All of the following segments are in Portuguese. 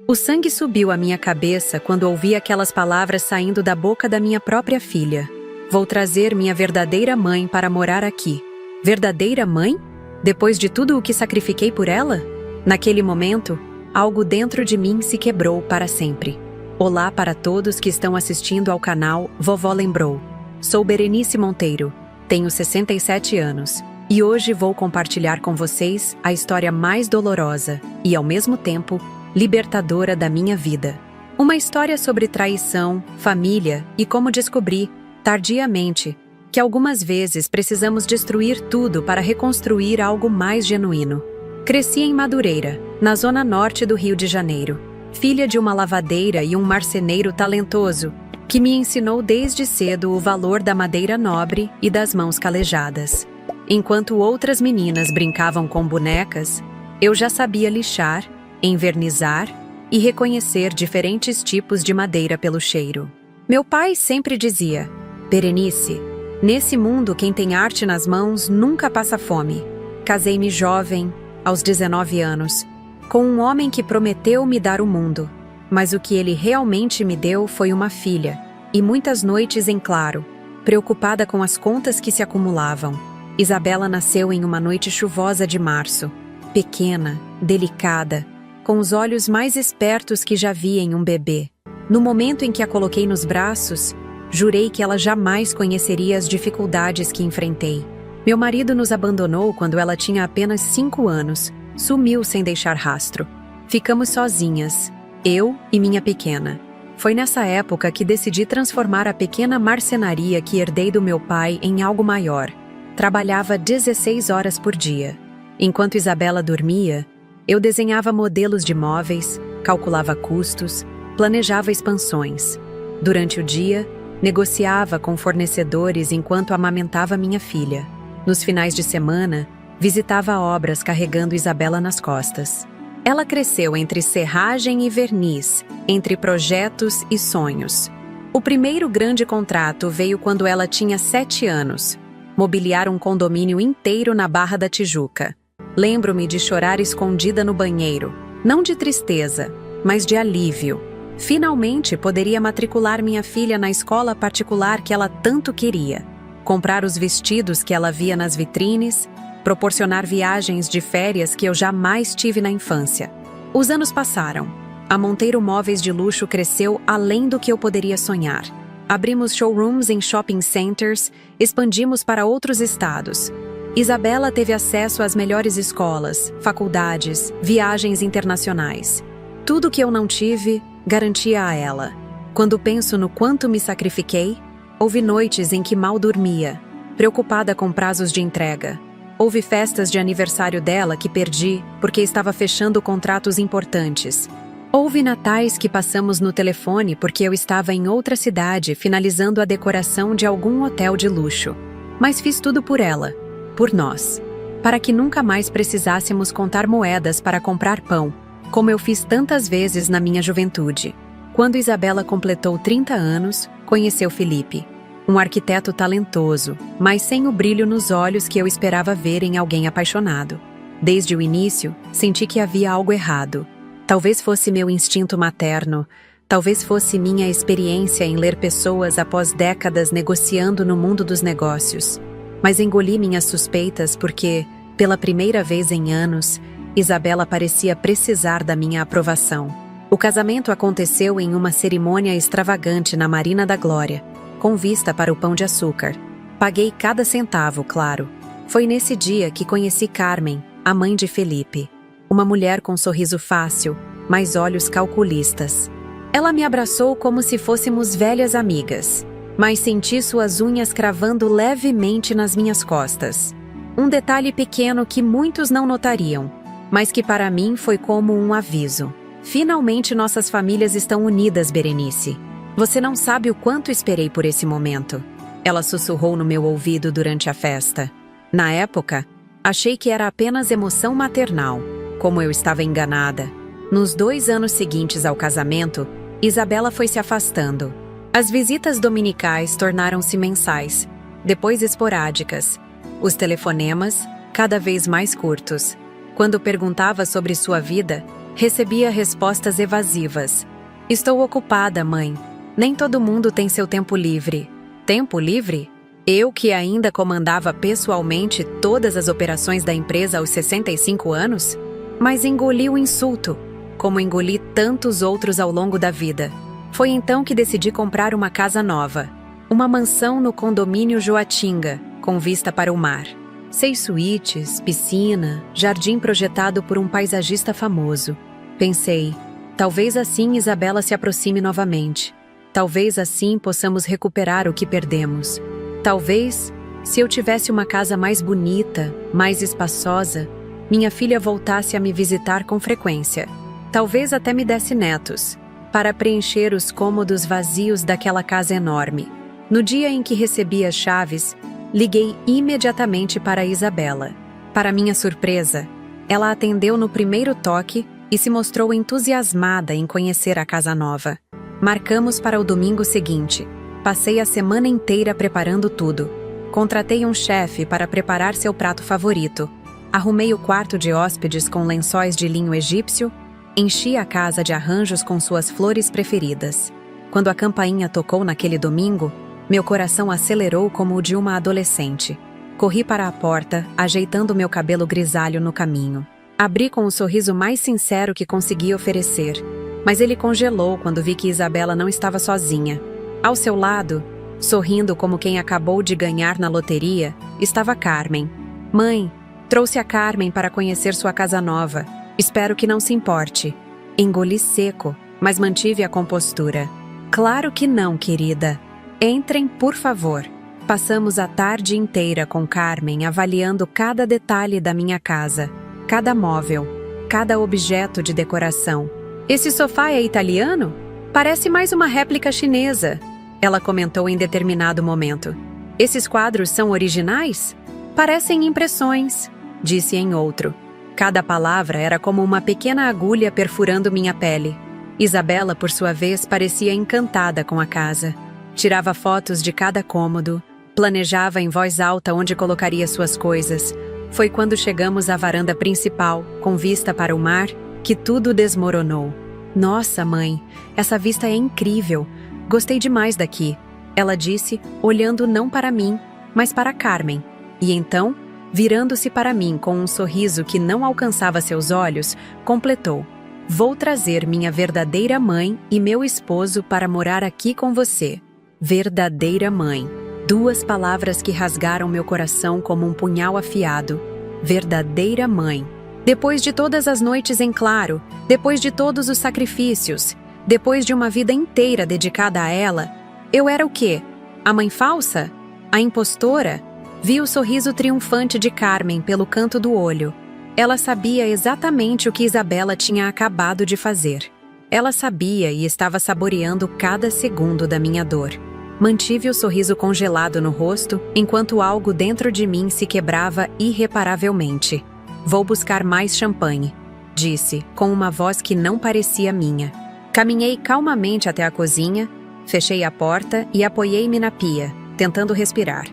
O sangue subiu à minha cabeça quando ouvi aquelas palavras saindo da boca da minha própria filha. Vou trazer minha verdadeira mãe para morar aqui. Verdadeira mãe? Depois de tudo o que sacrifiquei por ela? Naquele momento, algo dentro de mim se quebrou para sempre. Olá para todos que estão assistindo ao canal Vovó Lembrou. Sou Berenice Monteiro, tenho 67 anos e hoje vou compartilhar com vocês a história mais dolorosa e, ao mesmo tempo, libertadora da minha vida. Uma história sobre traição, família e como descobri, tardiamente, que algumas vezes precisamos destruir tudo para reconstruir algo mais genuíno. Cresci em Madureira, na zona norte do Rio de Janeiro, filha de uma lavadeira e um marceneiro talentoso, que me ensinou desde cedo o valor da madeira nobre e das mãos calejadas. Enquanto outras meninas brincavam com bonecas, eu já sabia lixar, envernizar e reconhecer diferentes tipos de madeira pelo cheiro. Meu pai sempre dizia: Berenice, nesse mundo quem tem arte nas mãos nunca passa fome. Casei-me jovem, aos 19 anos, com um homem que prometeu me dar o mundo, mas o que ele realmente me deu foi uma filha, e muitas noites em claro, preocupada com as contas que se acumulavam. Isabela nasceu em uma noite chuvosa de março, pequena, delicada, com os olhos mais espertos que já vi em um bebê. No momento em que a coloquei nos braços, jurei que ela jamais conheceria as dificuldades que enfrentei. Meu marido nos abandonou quando ela tinha apenas 5 anos, sumiu sem deixar rastro. Ficamos sozinhas, eu e minha pequena. Foi nessa época que decidi transformar a pequena marcenaria que herdei do meu pai em algo maior. Trabalhava 16 horas por dia. Enquanto Isabela dormia, eu desenhava modelos de móveis, calculava custos, planejava expansões. Durante o dia, negociava com fornecedores enquanto amamentava minha filha. Nos finais de semana, visitava obras carregando Isabela nas costas. Ela cresceu entre serragem e verniz, entre projetos e sonhos. O primeiro grande contrato veio quando ela tinha 7 anos. Mobiliar um condomínio inteiro na Barra da Tijuca. Lembro-me de chorar escondida no banheiro, não de tristeza, mas de alívio. Finalmente poderia matricular minha filha na escola particular que ela tanto queria, comprar os vestidos que ela via nas vitrines, proporcionar viagens de férias que eu jamais tive na infância. Os anos passaram. A Monteiro Móveis de Luxo cresceu além do que eu poderia sonhar. Abrimos showrooms em shopping centers, expandimos para outros estados. Isabela teve acesso às melhores escolas, faculdades, viagens internacionais. Tudo que eu não tive, garantia a ela. Quando penso no quanto me sacrifiquei, houve noites em que mal dormia, preocupada com prazos de entrega. Houve festas de aniversário dela que perdi porque estava fechando contratos importantes. Houve natais que passamos no telefone porque eu estava em outra cidade finalizando a decoração de algum hotel de luxo. Mas fiz tudo por ela, por nós, para que nunca mais precisássemos contar moedas para comprar pão, como eu fiz tantas vezes na minha juventude. Quando Isabela completou 30 anos, conheceu Felipe, um arquiteto talentoso, mas sem o brilho nos olhos que eu esperava ver em alguém apaixonado. Desde o início, senti que havia algo errado. Talvez fosse meu instinto materno, talvez fosse minha experiência em ler pessoas após décadas negociando no mundo dos negócios. Mas engoli minhas suspeitas porque, pela primeira vez em anos, Isabela parecia precisar da minha aprovação. O casamento aconteceu em uma cerimônia extravagante na Marina da Glória, com vista para o Pão de Açúcar. Paguei cada centavo, claro. Foi nesse dia que conheci Carmen, a mãe de Felipe. Uma mulher com sorriso fácil, mas olhos calculistas. Ela me abraçou como se fôssemos velhas amigas, mas senti suas unhas cravando levemente nas minhas costas. Um detalhe pequeno que muitos não notariam, mas que para mim foi como um aviso. Finalmente nossas famílias estão unidas, Berenice. Você não sabe o quanto esperei por esse momento. Ela sussurrou no meu ouvido durante a festa. Na época, achei que era apenas emoção maternal. Como eu estava enganada. Nos 2 anos seguintes ao casamento, Isabela foi se afastando. As visitas dominicais tornaram-se mensais, depois esporádicas. Os telefonemas, cada vez mais curtos. Quando perguntava sobre sua vida, Recebia respostas evasivas. Estou ocupada, mãe. Nem todo mundo tem seu tempo livre. Tempo livre? Eu que ainda comandava pessoalmente todas as operações da empresa aos 65 anos? Mas engoli o insulto, como engoli tantos outros ao longo da vida. Foi então que decidi comprar uma casa nova. Uma mansão no condomínio Joatinga, com vista para o mar. 6 suítes, piscina, jardim projetado por um paisagista famoso. Pensei, talvez assim Isabela se aproxime novamente. Talvez assim possamos recuperar o que perdemos. Talvez, se eu tivesse uma casa mais bonita, mais espaçosa, minha filha voltasse a me visitar com frequência. Talvez até me desse netos, para preencher os cômodos vazios daquela casa enorme. No dia em que recebi as chaves, liguei imediatamente para Isabela. Para minha surpresa, ela atendeu no primeiro toque e se mostrou entusiasmada em conhecer a casa nova. Marcamos para o domingo seguinte. Passei a semana inteira preparando tudo. Contratei um chefe para preparar seu prato favorito. Arrumei o quarto de hóspedes com lençóis de linho egípcio. Enchi a casa de arranjos com suas flores preferidas. Quando a campainha tocou naquele domingo, meu coração acelerou como o de uma adolescente. Corri para a porta, ajeitando meu cabelo grisalho no caminho. Abri com o sorriso mais sincero que consegui oferecer, mas ele congelou quando vi que Isabela não estava sozinha. Ao seu lado, sorrindo como quem acabou de ganhar na loteria, estava Carmen. Mãe, trouxe a Carmen para conhecer sua casa nova. Espero que não se importe. Engoli seco, mas mantive a compostura. Claro que não, querida. Entrem, por favor. Passamos a tarde inteira com Carmen avaliando cada detalhe da minha casa, cada móvel, cada objeto de decoração. Esse sofá é italiano? Parece mais uma réplica chinesa, ela comentou em determinado momento. Esses quadros são originais? Parecem impressões, disse em outro. Cada palavra era como uma pequena agulha perfurando minha pele. Isabela, por sua vez, parecia encantada com a casa. Tirava fotos de cada cômodo, planejava em voz alta onde colocaria suas coisas. Foi quando chegamos à varanda principal, com vista para o mar, que tudo desmoronou. Nossa, mãe, essa vista é incrível. Gostei demais daqui, ela disse, olhando não para mim, mas para Carmen. E então, virando-se para mim com um sorriso que não alcançava seus olhos, completou: Vou trazer minha verdadeira mãe e meu esposo para morar aqui com você. Verdadeira mãe. 2 palavras que rasgaram meu coração como um punhal afiado. Verdadeira mãe. Depois de todas as noites em claro, depois de todos os sacrifícios, depois de uma vida inteira dedicada a ela, eu era o quê? A mãe falsa? A impostora? Vi o sorriso triunfante de Carmen pelo canto do olho. Ela sabia exatamente o que Isabela tinha acabado de fazer. Ela sabia e estava saboreando cada segundo da minha dor. Mantive o sorriso congelado no rosto, enquanto algo dentro de mim se quebrava irreparavelmente. Vou buscar mais champanhe, disse, com uma voz que não parecia minha. Caminhei calmamente até a cozinha, fechei a porta e apoiei-me na pia, tentando respirar.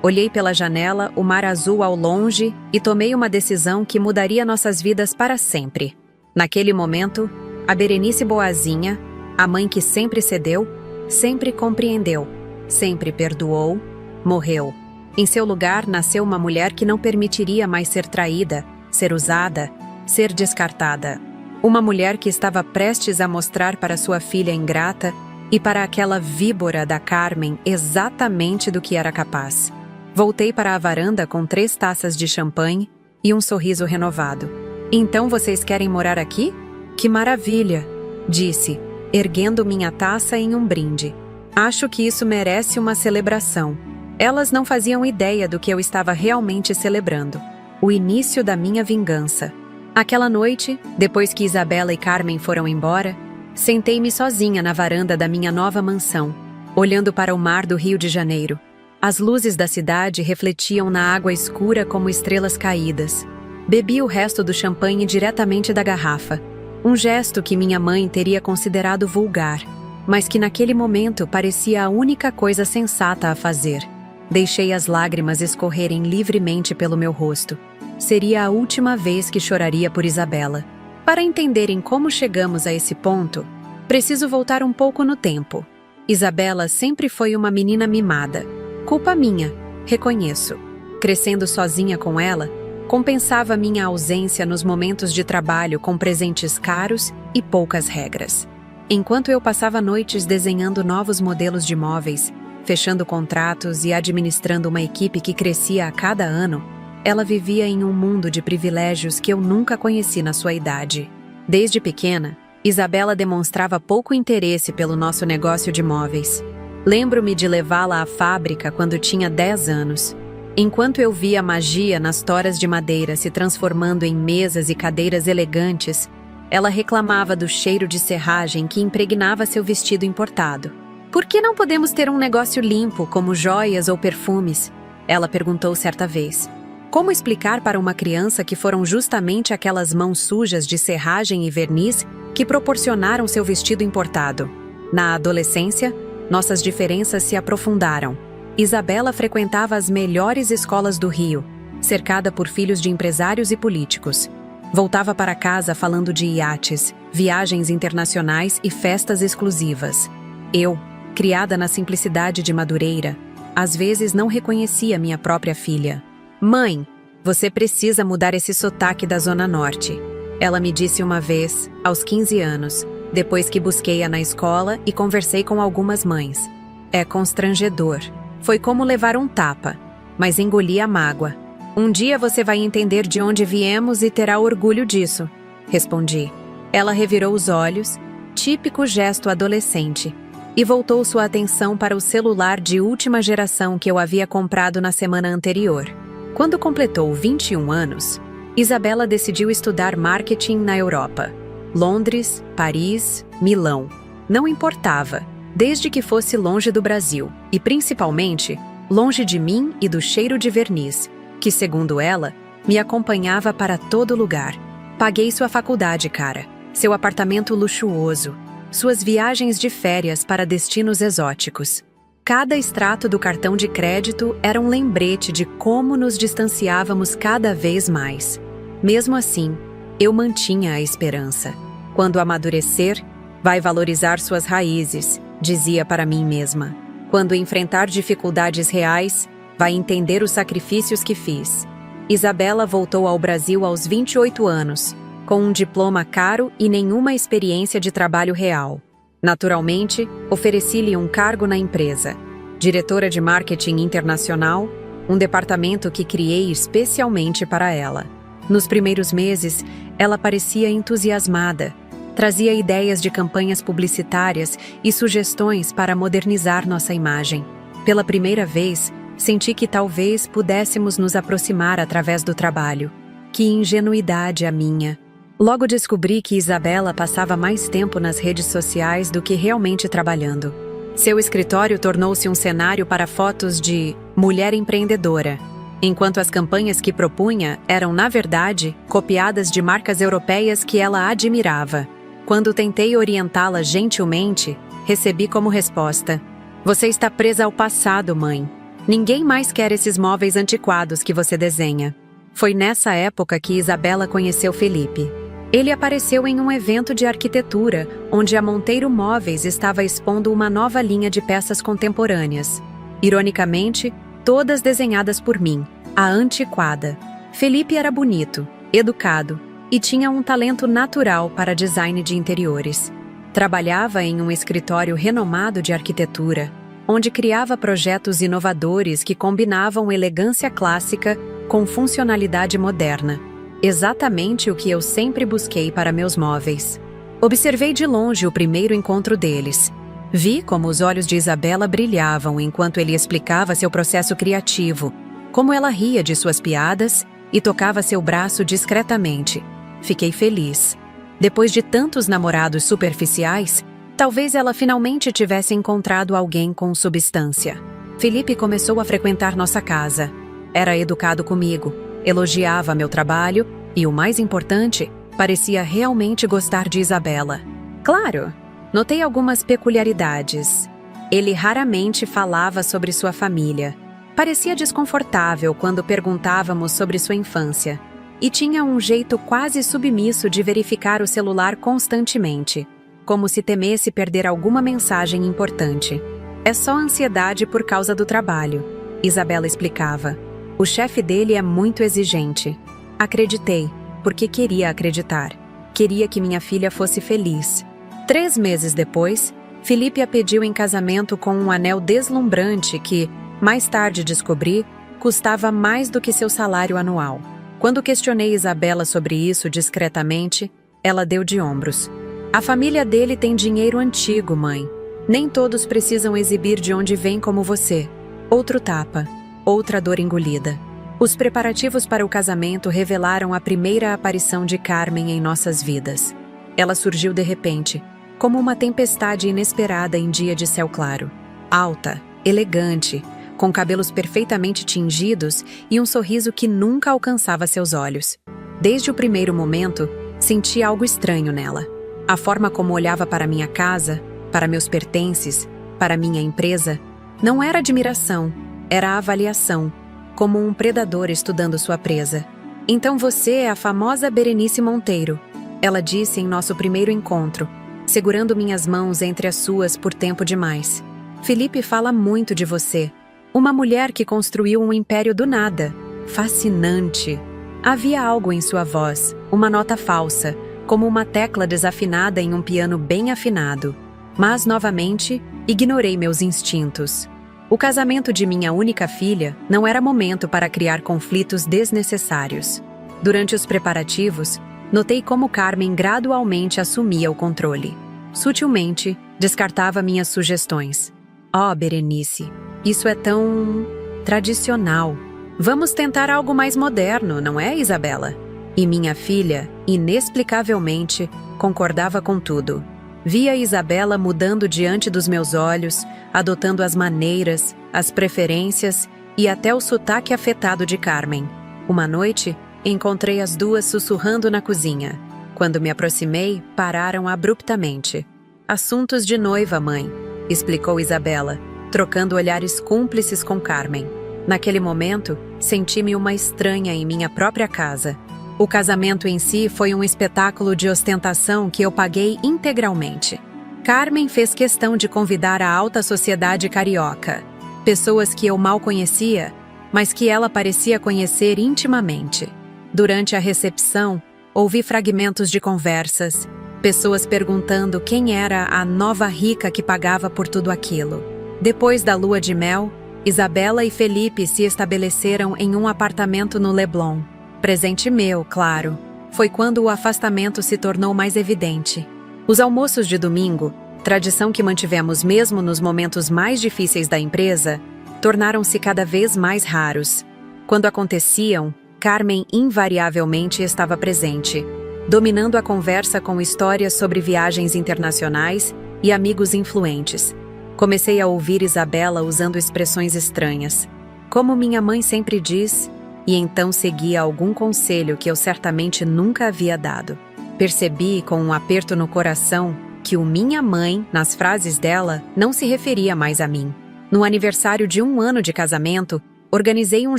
Olhei pela janela, o mar azul ao longe, e tomei uma decisão que mudaria nossas vidas para sempre. Naquele momento, a Berenice Boazinha, a mãe que sempre cedeu, sempre compreendeu, sempre perdoou, morreu. Em seu lugar nasceu uma mulher que não permitiria mais ser traída, ser usada, ser descartada. Uma mulher que estava prestes a mostrar para sua filha ingrata e para aquela víbora da Carmen exatamente do que era capaz. Voltei para a varanda com 3 taças de champanhe e um sorriso renovado. Então vocês querem morar aqui? Que maravilha, disse, erguendo minha taça em um brinde. Acho que isso merece uma celebração. Elas não faziam ideia do que eu estava realmente celebrando. O início da minha vingança. Aquela noite, depois que Isabela e Carmen foram embora, sentei-me sozinha na varanda da minha nova mansão, olhando para o mar do Rio de Janeiro. As luzes da cidade refletiam na água escura como estrelas caídas. Bebi o resto do champanhe diretamente da garrafa. Um gesto que minha mãe teria considerado vulgar, mas que naquele momento parecia a única coisa sensata a fazer. Deixei as lágrimas escorrerem livremente pelo meu rosto. Seria a última vez que choraria por Isabela. Para entenderem como chegamos a esse ponto, preciso voltar um pouco no tempo. Isabela sempre foi uma menina mimada. Culpa minha, reconheço. Crescendo sozinha com ela, compensava minha ausência nos momentos de trabalho com presentes caros e poucas regras. Enquanto eu passava noites desenhando novos modelos de móveis, fechando contratos e administrando uma equipe que crescia a cada ano, ela vivia em um mundo de privilégios que eu nunca conheci na sua idade. Desde pequena, Isabela demonstrava pouco interesse pelo nosso negócio de móveis. Lembro-me de levá-la à fábrica quando tinha 10 anos. Enquanto eu via a magia nas toras de madeira se transformando em mesas e cadeiras elegantes, ela reclamava do cheiro de serragem que impregnava seu vestido importado. "Por que não podemos ter um negócio limpo, como joias ou perfumes?" ela perguntou certa vez. Como explicar para uma criança que foram justamente aquelas mãos sujas de serragem e verniz que proporcionaram seu vestido importado? Na adolescência, nossas diferenças se aprofundaram. Isabela frequentava as melhores escolas do Rio, cercada por filhos de empresários e políticos. Voltava para casa falando de iates, viagens internacionais e festas exclusivas. Eu, criada na simplicidade de Madureira, às vezes não reconhecia minha própria filha. "Mãe, você precisa mudar esse sotaque da Zona Norte", ela me disse uma vez, aos 15 anos, depois que busquei-a na escola e conversei com algumas mães. É constrangedor. Foi como levar um tapa, mas engoli a mágoa. "Um dia você vai entender de onde viemos e terá orgulho disso", respondi. Ela revirou os olhos, típico gesto adolescente, e voltou sua atenção para o celular de última geração que eu havia comprado na semana anterior. Quando completou 21 anos, Isabela decidiu estudar marketing na Europa. Londres, Paris, Milão. Não importava, desde que fosse longe do Brasil, e principalmente, longe de mim e do cheiro de verniz, que, segundo ela, me acompanhava para todo lugar. Paguei sua faculdade, cara, seu apartamento luxuoso, suas viagens de férias para destinos exóticos. Cada extrato do cartão de crédito era um lembrete de como nos distanciávamos cada vez mais. Mesmo assim, eu mantinha a esperança. Quando amadurecer, vai valorizar suas raízes, dizia para mim mesma. Quando enfrentar dificuldades reais, vai entender os sacrifícios que fiz. Isabela voltou ao Brasil aos 28 anos, com um diploma caro e nenhuma experiência de trabalho real. Naturalmente, ofereci-lhe um cargo na empresa, diretora de marketing internacional, um departamento que criei especialmente para ela. Nos primeiros meses, ela parecia entusiasmada, trazia ideias de campanhas publicitárias e sugestões para modernizar nossa imagem. Pela primeira vez, senti que talvez pudéssemos nos aproximar através do trabalho. Que ingenuidade a minha! Logo descobri que Isabela passava mais tempo nas redes sociais do que realmente trabalhando. Seu escritório tornou-se um cenário para fotos de mulher empreendedora, enquanto as campanhas que propunha eram, na verdade, copiadas de marcas europeias que ela admirava. Quando tentei orientá-la gentilmente, recebi como resposta: "Você está presa ao passado, mãe. Ninguém mais quer esses móveis antiquados que você desenha." Foi nessa época que Isabela conheceu Felipe. Ele apareceu em um evento de arquitetura, onde a Monteiro Móveis estava expondo uma nova linha de peças contemporâneas. Ironicamente, todas desenhadas por mim, a antiquada. Felipe era bonito, educado e tinha um talento natural para design de interiores. Trabalhava em um escritório renomado de arquitetura, onde criava projetos inovadores que combinavam elegância clássica com funcionalidade moderna. Exatamente o que eu sempre busquei para meus móveis. Observei de longe o primeiro encontro deles. Vi como os olhos de Isabela brilhavam enquanto ele explicava seu processo criativo, como ela ria de suas piadas e tocava seu braço discretamente. Fiquei feliz. Depois de tantos namorados superficiais, talvez ela finalmente tivesse encontrado alguém com substância. Felipe começou a frequentar nossa casa. Era educado comigo, elogiava meu trabalho e, o mais importante, parecia realmente gostar de Isabela. Claro, notei algumas peculiaridades. Ele raramente falava sobre sua família. Parecia desconfortável quando perguntávamos sobre sua infância. e tinha um jeito quase submisso de verificar o celular constantemente, como se temesse perder alguma mensagem importante. É só ansiedade por causa do trabalho, Isabela explicava. O chefe dele é muito exigente. Acreditei, porque queria acreditar. Queria que minha filha fosse feliz. 3 meses depois, Felipe a pediu em casamento com um anel deslumbrante que, mais tarde descobri, custava mais do que seu salário anual. Quando questionei Isabela sobre isso discretamente, ela deu de ombros. A família dele tem dinheiro antigo, mãe. Nem todos precisam exibir de onde vem como você. Outro tapa, outra dor engolida. Os preparativos para o casamento revelaram a primeira aparição de Carmen em nossas vidas. Ela surgiu de repente, como uma tempestade inesperada em dia de céu claro. Alta, elegante, com cabelos perfeitamente tingidos e um sorriso que nunca alcançava seus olhos. Desde o primeiro momento, senti algo estranho nela. A forma como olhava para minha casa, para meus pertences, para minha empresa, não era admiração, era avaliação, como um predador estudando sua presa. Então você é a famosa Berenice Monteiro, ela disse em nosso primeiro encontro, segurando minhas mãos entre as suas por tempo demais. Felipe fala muito de você. Uma mulher que construiu um império do nada. Fascinante. Havia algo em sua voz, uma nota falsa, como uma tecla desafinada em um piano bem afinado. Mas, novamente, ignorei meus instintos. O casamento de minha única filha não era momento para criar conflitos desnecessários. Durante os preparativos, notei como Carmen gradualmente assumia o controle. Sutilmente, descartava minhas sugestões. Oh, Berenice, isso é tão tradicional. Vamos tentar algo mais moderno, não é, Isabela? E minha filha, inexplicavelmente, concordava com tudo. Via Isabela mudando diante dos meus olhos, adotando as maneiras, as preferências e até o sotaque afetado de Carmen. Uma noite, encontrei as duas sussurrando na cozinha. Quando me aproximei, pararam abruptamente. Assuntos de noiva, mãe, explicou Isabela, trocando olhares cúmplices com Carmen. Naquele momento, senti-me uma estranha em minha própria casa. O casamento em si foi um espetáculo de ostentação que eu paguei integralmente. Carmen fez questão de convidar a alta sociedade carioca, pessoas que eu mal conhecia, mas que ela parecia conhecer intimamente. Durante a recepção, ouvi fragmentos de conversas, pessoas perguntando quem era a nova rica que pagava por tudo aquilo. Depois da lua de mel, Isabela e Felipe se estabeleceram em um apartamento no Leblon. Presente meu, claro. Foi quando o afastamento se tornou mais evidente. Os almoços de domingo, tradição que mantivemos mesmo nos momentos mais difíceis da empresa, tornaram-se cada vez mais raros. Quando aconteciam, Carmen invariavelmente estava presente, dominando a conversa com histórias sobre viagens internacionais e amigos influentes. Comecei a ouvir Isabela usando expressões estranhas. Como minha mãe sempre diz, e então seguia algum conselho que eu certamente nunca havia dado. Percebi, com um aperto no coração, que o minha mãe, nas frases dela, não se referia mais a mim. No aniversário de 1 ano de casamento, organizei um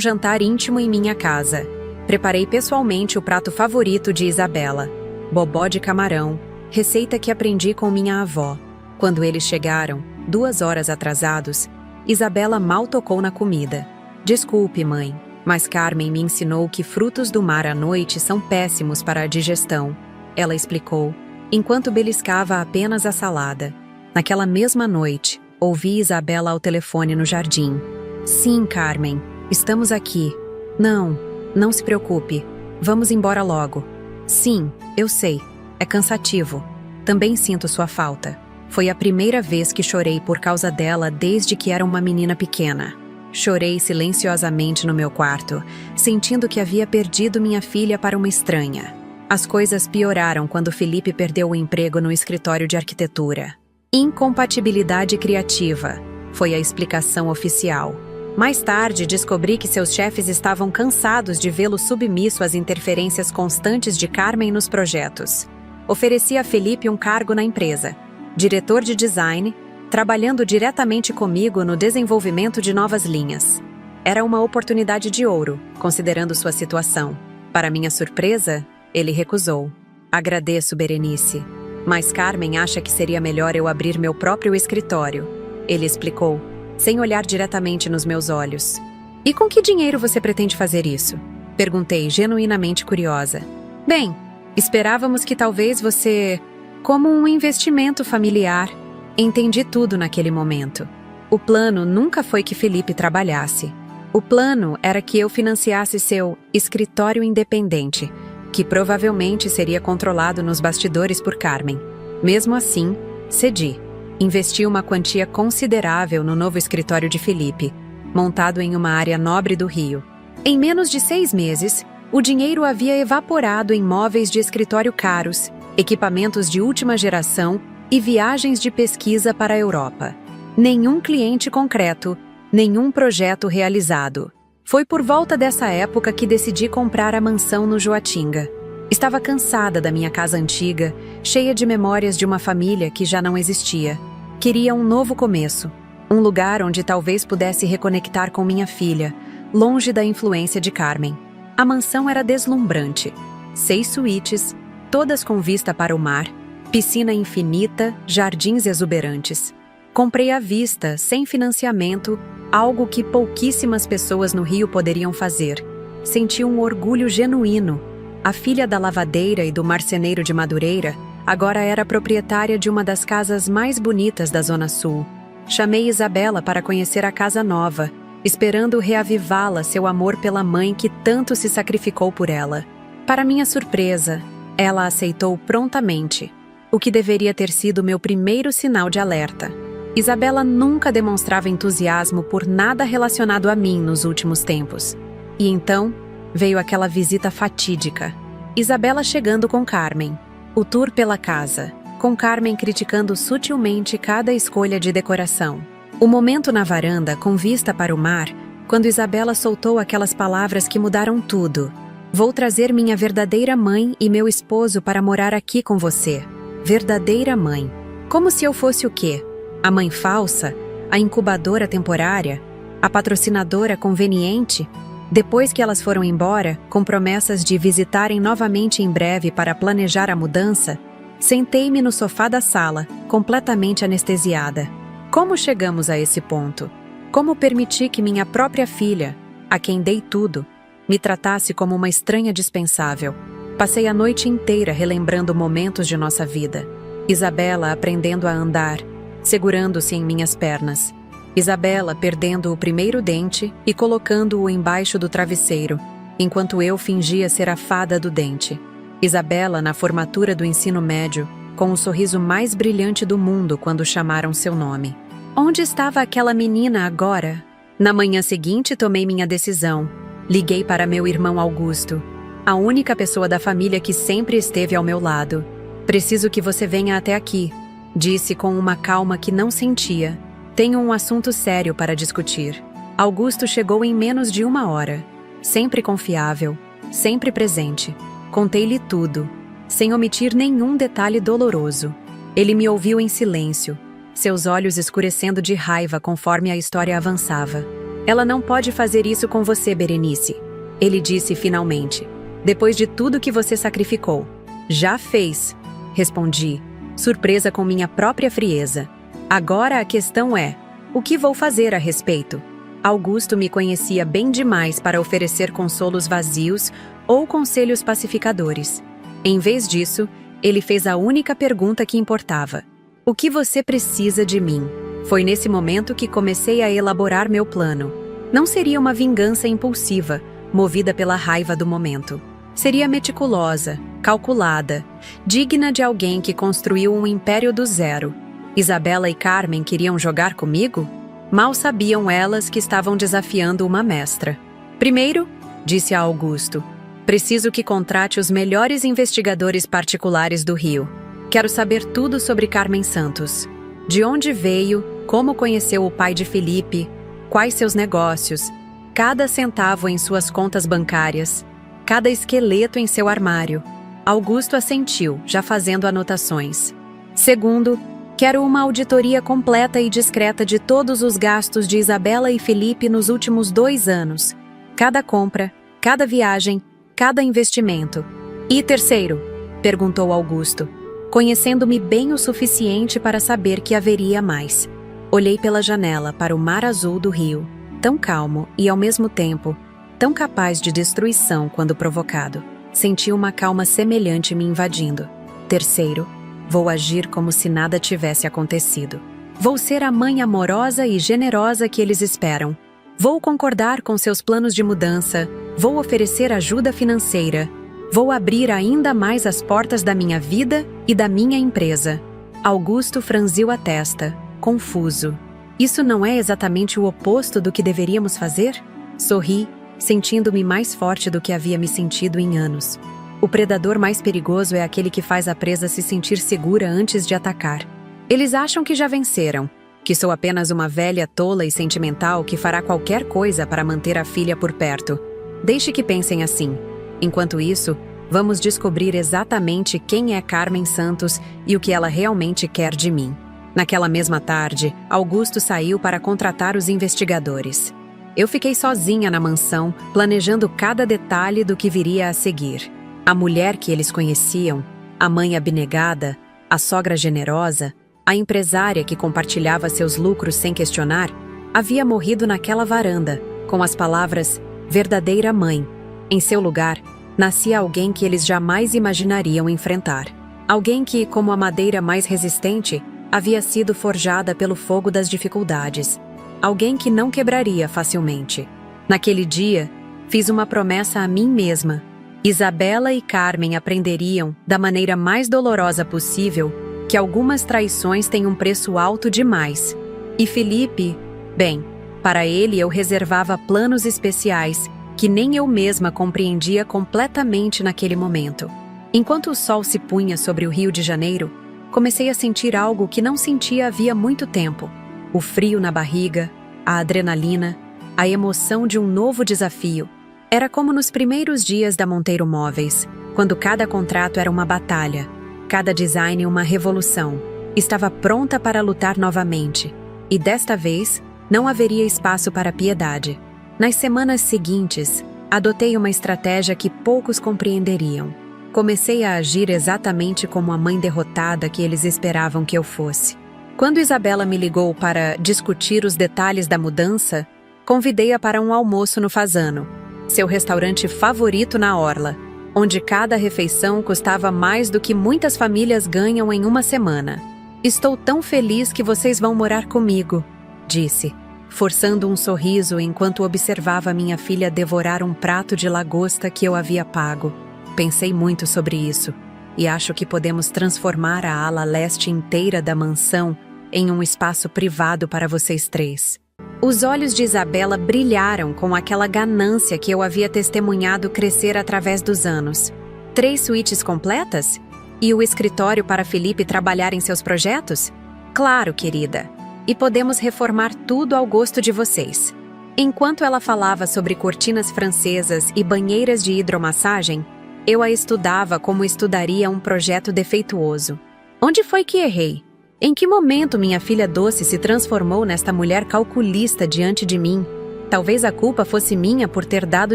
jantar íntimo em minha casa. Preparei pessoalmente o prato favorito de Isabela, bobó de camarão, receita que aprendi com minha avó. Quando eles chegaram, 2 horas atrasados, Isabela mal tocou na comida. Desculpe, mãe, mas Carmen me ensinou que frutos do mar à noite são péssimos para a digestão, ela explicou, enquanto beliscava apenas a salada. Naquela mesma noite, ouvi Isabela ao telefone no jardim. Sim, Carmen, estamos aqui. Não se preocupe. Vamos embora logo. Sim, eu sei. É cansativo. Também sinto sua falta. Foi a primeira vez que chorei por causa dela desde que era uma menina pequena. Chorei silenciosamente no meu quarto, sentindo que havia perdido minha filha para uma estranha. As coisas pioraram quando Felipe perdeu o emprego no escritório de arquitetura. Incompatibilidade criativa, foi a explicação oficial. Mais tarde, descobri que seus chefes estavam cansados de vê-lo submisso às interferências constantes de Carmen nos projetos. Ofereci a Felipe um cargo na empresa, diretor de design, trabalhando diretamente comigo no desenvolvimento de novas linhas. Era uma oportunidade de ouro, considerando sua situação. Para minha surpresa, ele recusou. Agradeço, Berenice, mas Carmen acha que seria melhor eu abrir meu próprio escritório, ele explicou, sem olhar diretamente nos meus olhos. E com que dinheiro você pretende fazer isso? Perguntei, genuinamente curiosa. Bem, esperávamos que talvez você... como um investimento familiar. Entendi tudo naquele momento. O plano nunca foi que Felipe trabalhasse. O plano era que eu financiasse seu escritório independente, que provavelmente seria controlado nos bastidores por Carmen. Mesmo assim, cedi. Investi uma quantia considerável no novo escritório de Felipe, montado em uma área nobre do Rio. Em menos de 6 meses, o dinheiro havia evaporado em móveis de escritório caros, equipamentos de última geração e viagens de pesquisa para a Europa. Nenhum cliente concreto, nenhum projeto realizado. Foi por volta dessa época que decidi comprar a mansão no Joatinga. Estava cansada da minha casa antiga, cheia de memórias de uma família que já não existia. Queria um novo começo, um lugar onde talvez pudesse reconectar com minha filha, longe da influência de Carmen. A mansão era deslumbrante. 6 suítes, todas com vista para o mar, piscina infinita, jardins exuberantes. Comprei à vista, sem financiamento, algo que pouquíssimas pessoas no Rio poderiam fazer. Senti um orgulho genuíno. A filha da lavadeira e do marceneiro de Madureira agora era proprietária de uma das casas mais bonitas da Zona Sul. Chamei Isabela para conhecer a casa nova, esperando reavivá-la seu amor pela mãe que tanto se sacrificou por ela. Para minha surpresa, ela aceitou prontamente, o que deveria ter sido meu primeiro sinal de alerta. Isabela nunca demonstrava entusiasmo por nada relacionado a mim nos últimos tempos. E então, veio aquela visita fatídica. Isabela chegando com Carmen. O tour pela casa, com Carmen criticando sutilmente cada escolha de decoração. O momento na varanda, com vista para o mar, quando Isabela soltou aquelas palavras que mudaram tudo. Vou trazer minha verdadeira mãe e meu esposo para morar aqui com você. Verdadeira mãe. Como se eu fosse o quê? A mãe falsa? A incubadora temporária? A patrocinadora conveniente? Depois que elas foram embora, com promessas de visitarem novamente em breve para planejar a mudança, sentei-me no sofá da sala, completamente anestesiada. Como chegamos a esse ponto? Como permiti que minha própria filha, a quem dei tudo, me tratasse como uma estranha dispensável? Passei a noite inteira relembrando momentos de nossa vida. Isabela aprendendo a andar, segurando-se em minhas pernas. Isabela perdendo o primeiro dente e colocando-o embaixo do travesseiro, enquanto eu fingia ser a fada do dente. Isabela na formatura do ensino médio, com o sorriso mais brilhante do mundo quando chamaram seu nome. Onde estava aquela menina agora? Na manhã seguinte tomei minha decisão. Liguei para meu irmão Augusto, a única pessoa da família que sempre esteve ao meu lado. Preciso que você venha até aqui, disse com uma calma que não sentia. Tenho um assunto sério para discutir. Augusto chegou em menos de 1 hora. Sempre confiável, sempre presente. Contei-lhe tudo, sem omitir nenhum detalhe doloroso. Ele me ouviu em silêncio, seus olhos escurecendo de raiva conforme a história avançava. Ela não pode fazer isso com você, Berenice, ele disse finalmente. Depois de tudo que você sacrificou. Já fez, respondi, surpresa com minha própria frieza. Agora a questão é, o que vou fazer a respeito? Augusto me conhecia bem demais para oferecer consolos vazios ou conselhos pacificadores. Em vez disso, ele fez a única pergunta que importava. O que você precisa de mim? Foi nesse momento que comecei a elaborar meu plano. Não seria uma vingança impulsiva, movida pela raiva do momento. Seria meticulosa, calculada, digna de alguém que construiu um império do zero. Isabela e Carmen queriam jogar comigo? Mal sabiam elas que estavam desafiando uma mestra. Primeiro, disse a Augusto, preciso que contrate os melhores investigadores particulares do Rio. Quero saber tudo sobre Carmen Santos. De onde veio, como conheceu o pai de Felipe, quais seus negócios, cada centavo em suas contas bancárias, cada esqueleto em seu armário. Augusto assentiu, já fazendo anotações. Segundo, quero uma auditoria completa e discreta de todos os gastos de Isabela e Felipe nos últimos 2 anos. Cada compra, cada viagem, cada investimento. E terceiro? Perguntou Augusto, conhecendo-me bem o suficiente para saber que haveria mais. Olhei pela janela para o mar azul do rio, tão calmo e, ao mesmo tempo, tão capaz de destruição quando provocado. Senti uma calma semelhante me invadindo. Terceiro, vou agir como se nada tivesse acontecido. Vou ser a mãe amorosa e generosa que eles esperam. Vou concordar com seus planos de mudança. Vou oferecer ajuda financeira. Vou abrir ainda mais as portas da minha vida e da minha empresa. Augusto franziu a testa, confuso. Isso não é exatamente o oposto do que deveríamos fazer? Sorri, sentindo-me mais forte do que havia me sentido em anos. O predador mais perigoso é aquele que faz a presa se sentir segura antes de atacar. Eles acham que já venceram, que sou apenas uma velha tola e sentimental que fará qualquer coisa para manter a filha por perto. Deixe que pensem assim. Enquanto isso, vamos descobrir exatamente quem é Carmen Santos e o que ela realmente quer de mim. Naquela mesma tarde, Augusto saiu para contratar os investigadores. Eu fiquei sozinha na mansão, planejando cada detalhe do que viria a seguir. A mulher que eles conheciam, a mãe abnegada, a sogra generosa, a empresária que compartilhava seus lucros sem questionar, havia morrido naquela varanda, com as palavras verdadeira mãe. Em seu lugar, nascia alguém que eles jamais imaginariam enfrentar. Alguém que, como a madeira mais resistente, havia sido forjada pelo fogo das dificuldades. Alguém que não quebraria facilmente. Naquele dia, fiz uma promessa a mim mesma. Isabela e Carmen aprenderiam, da maneira mais dolorosa possível, que algumas traições têm um preço alto demais. E Felipe, bem, para ele eu reservava planos especiais que nem eu mesma compreendia completamente naquele momento. Enquanto o sol se punha sobre o Rio de Janeiro, comecei a sentir algo que não sentia havia muito tempo. O frio na barriga, a adrenalina, a emoção de um novo desafio. Era como nos primeiros dias da Monteiro Móveis, quando cada contrato era uma batalha, cada design uma revolução. Estava pronta para lutar novamente. E desta vez, não haveria espaço para piedade. Nas semanas seguintes, adotei uma estratégia que poucos compreenderiam. Comecei a agir exatamente como a mãe derrotada que eles esperavam que eu fosse. Quando Isabela me ligou para discutir os detalhes da mudança, convidei-a para um almoço no Fasano, seu restaurante favorito na Orla, onde cada refeição custava mais do que muitas famílias ganham em uma semana. Estou tão feliz que vocês vão morar comigo, disse, forçando um sorriso enquanto observava minha filha devorar um prato de lagosta que eu havia pago. Pensei muito sobre isso, e acho que podemos transformar a ala leste inteira da mansão em um espaço privado para vocês três. Os olhos de Isabela brilharam com aquela ganância que eu havia testemunhado crescer através dos anos. 3 suítes completas? E o escritório para Felipe trabalhar em seus projetos? Claro, querida. E podemos reformar tudo ao gosto de vocês. Enquanto ela falava sobre cortinas francesas e banheiras de hidromassagem, eu a estudava como estudaria um projeto defeituoso. Onde foi que errei? Em que momento minha filha doce se transformou nesta mulher calculista diante de mim? Talvez a culpa fosse minha por ter dado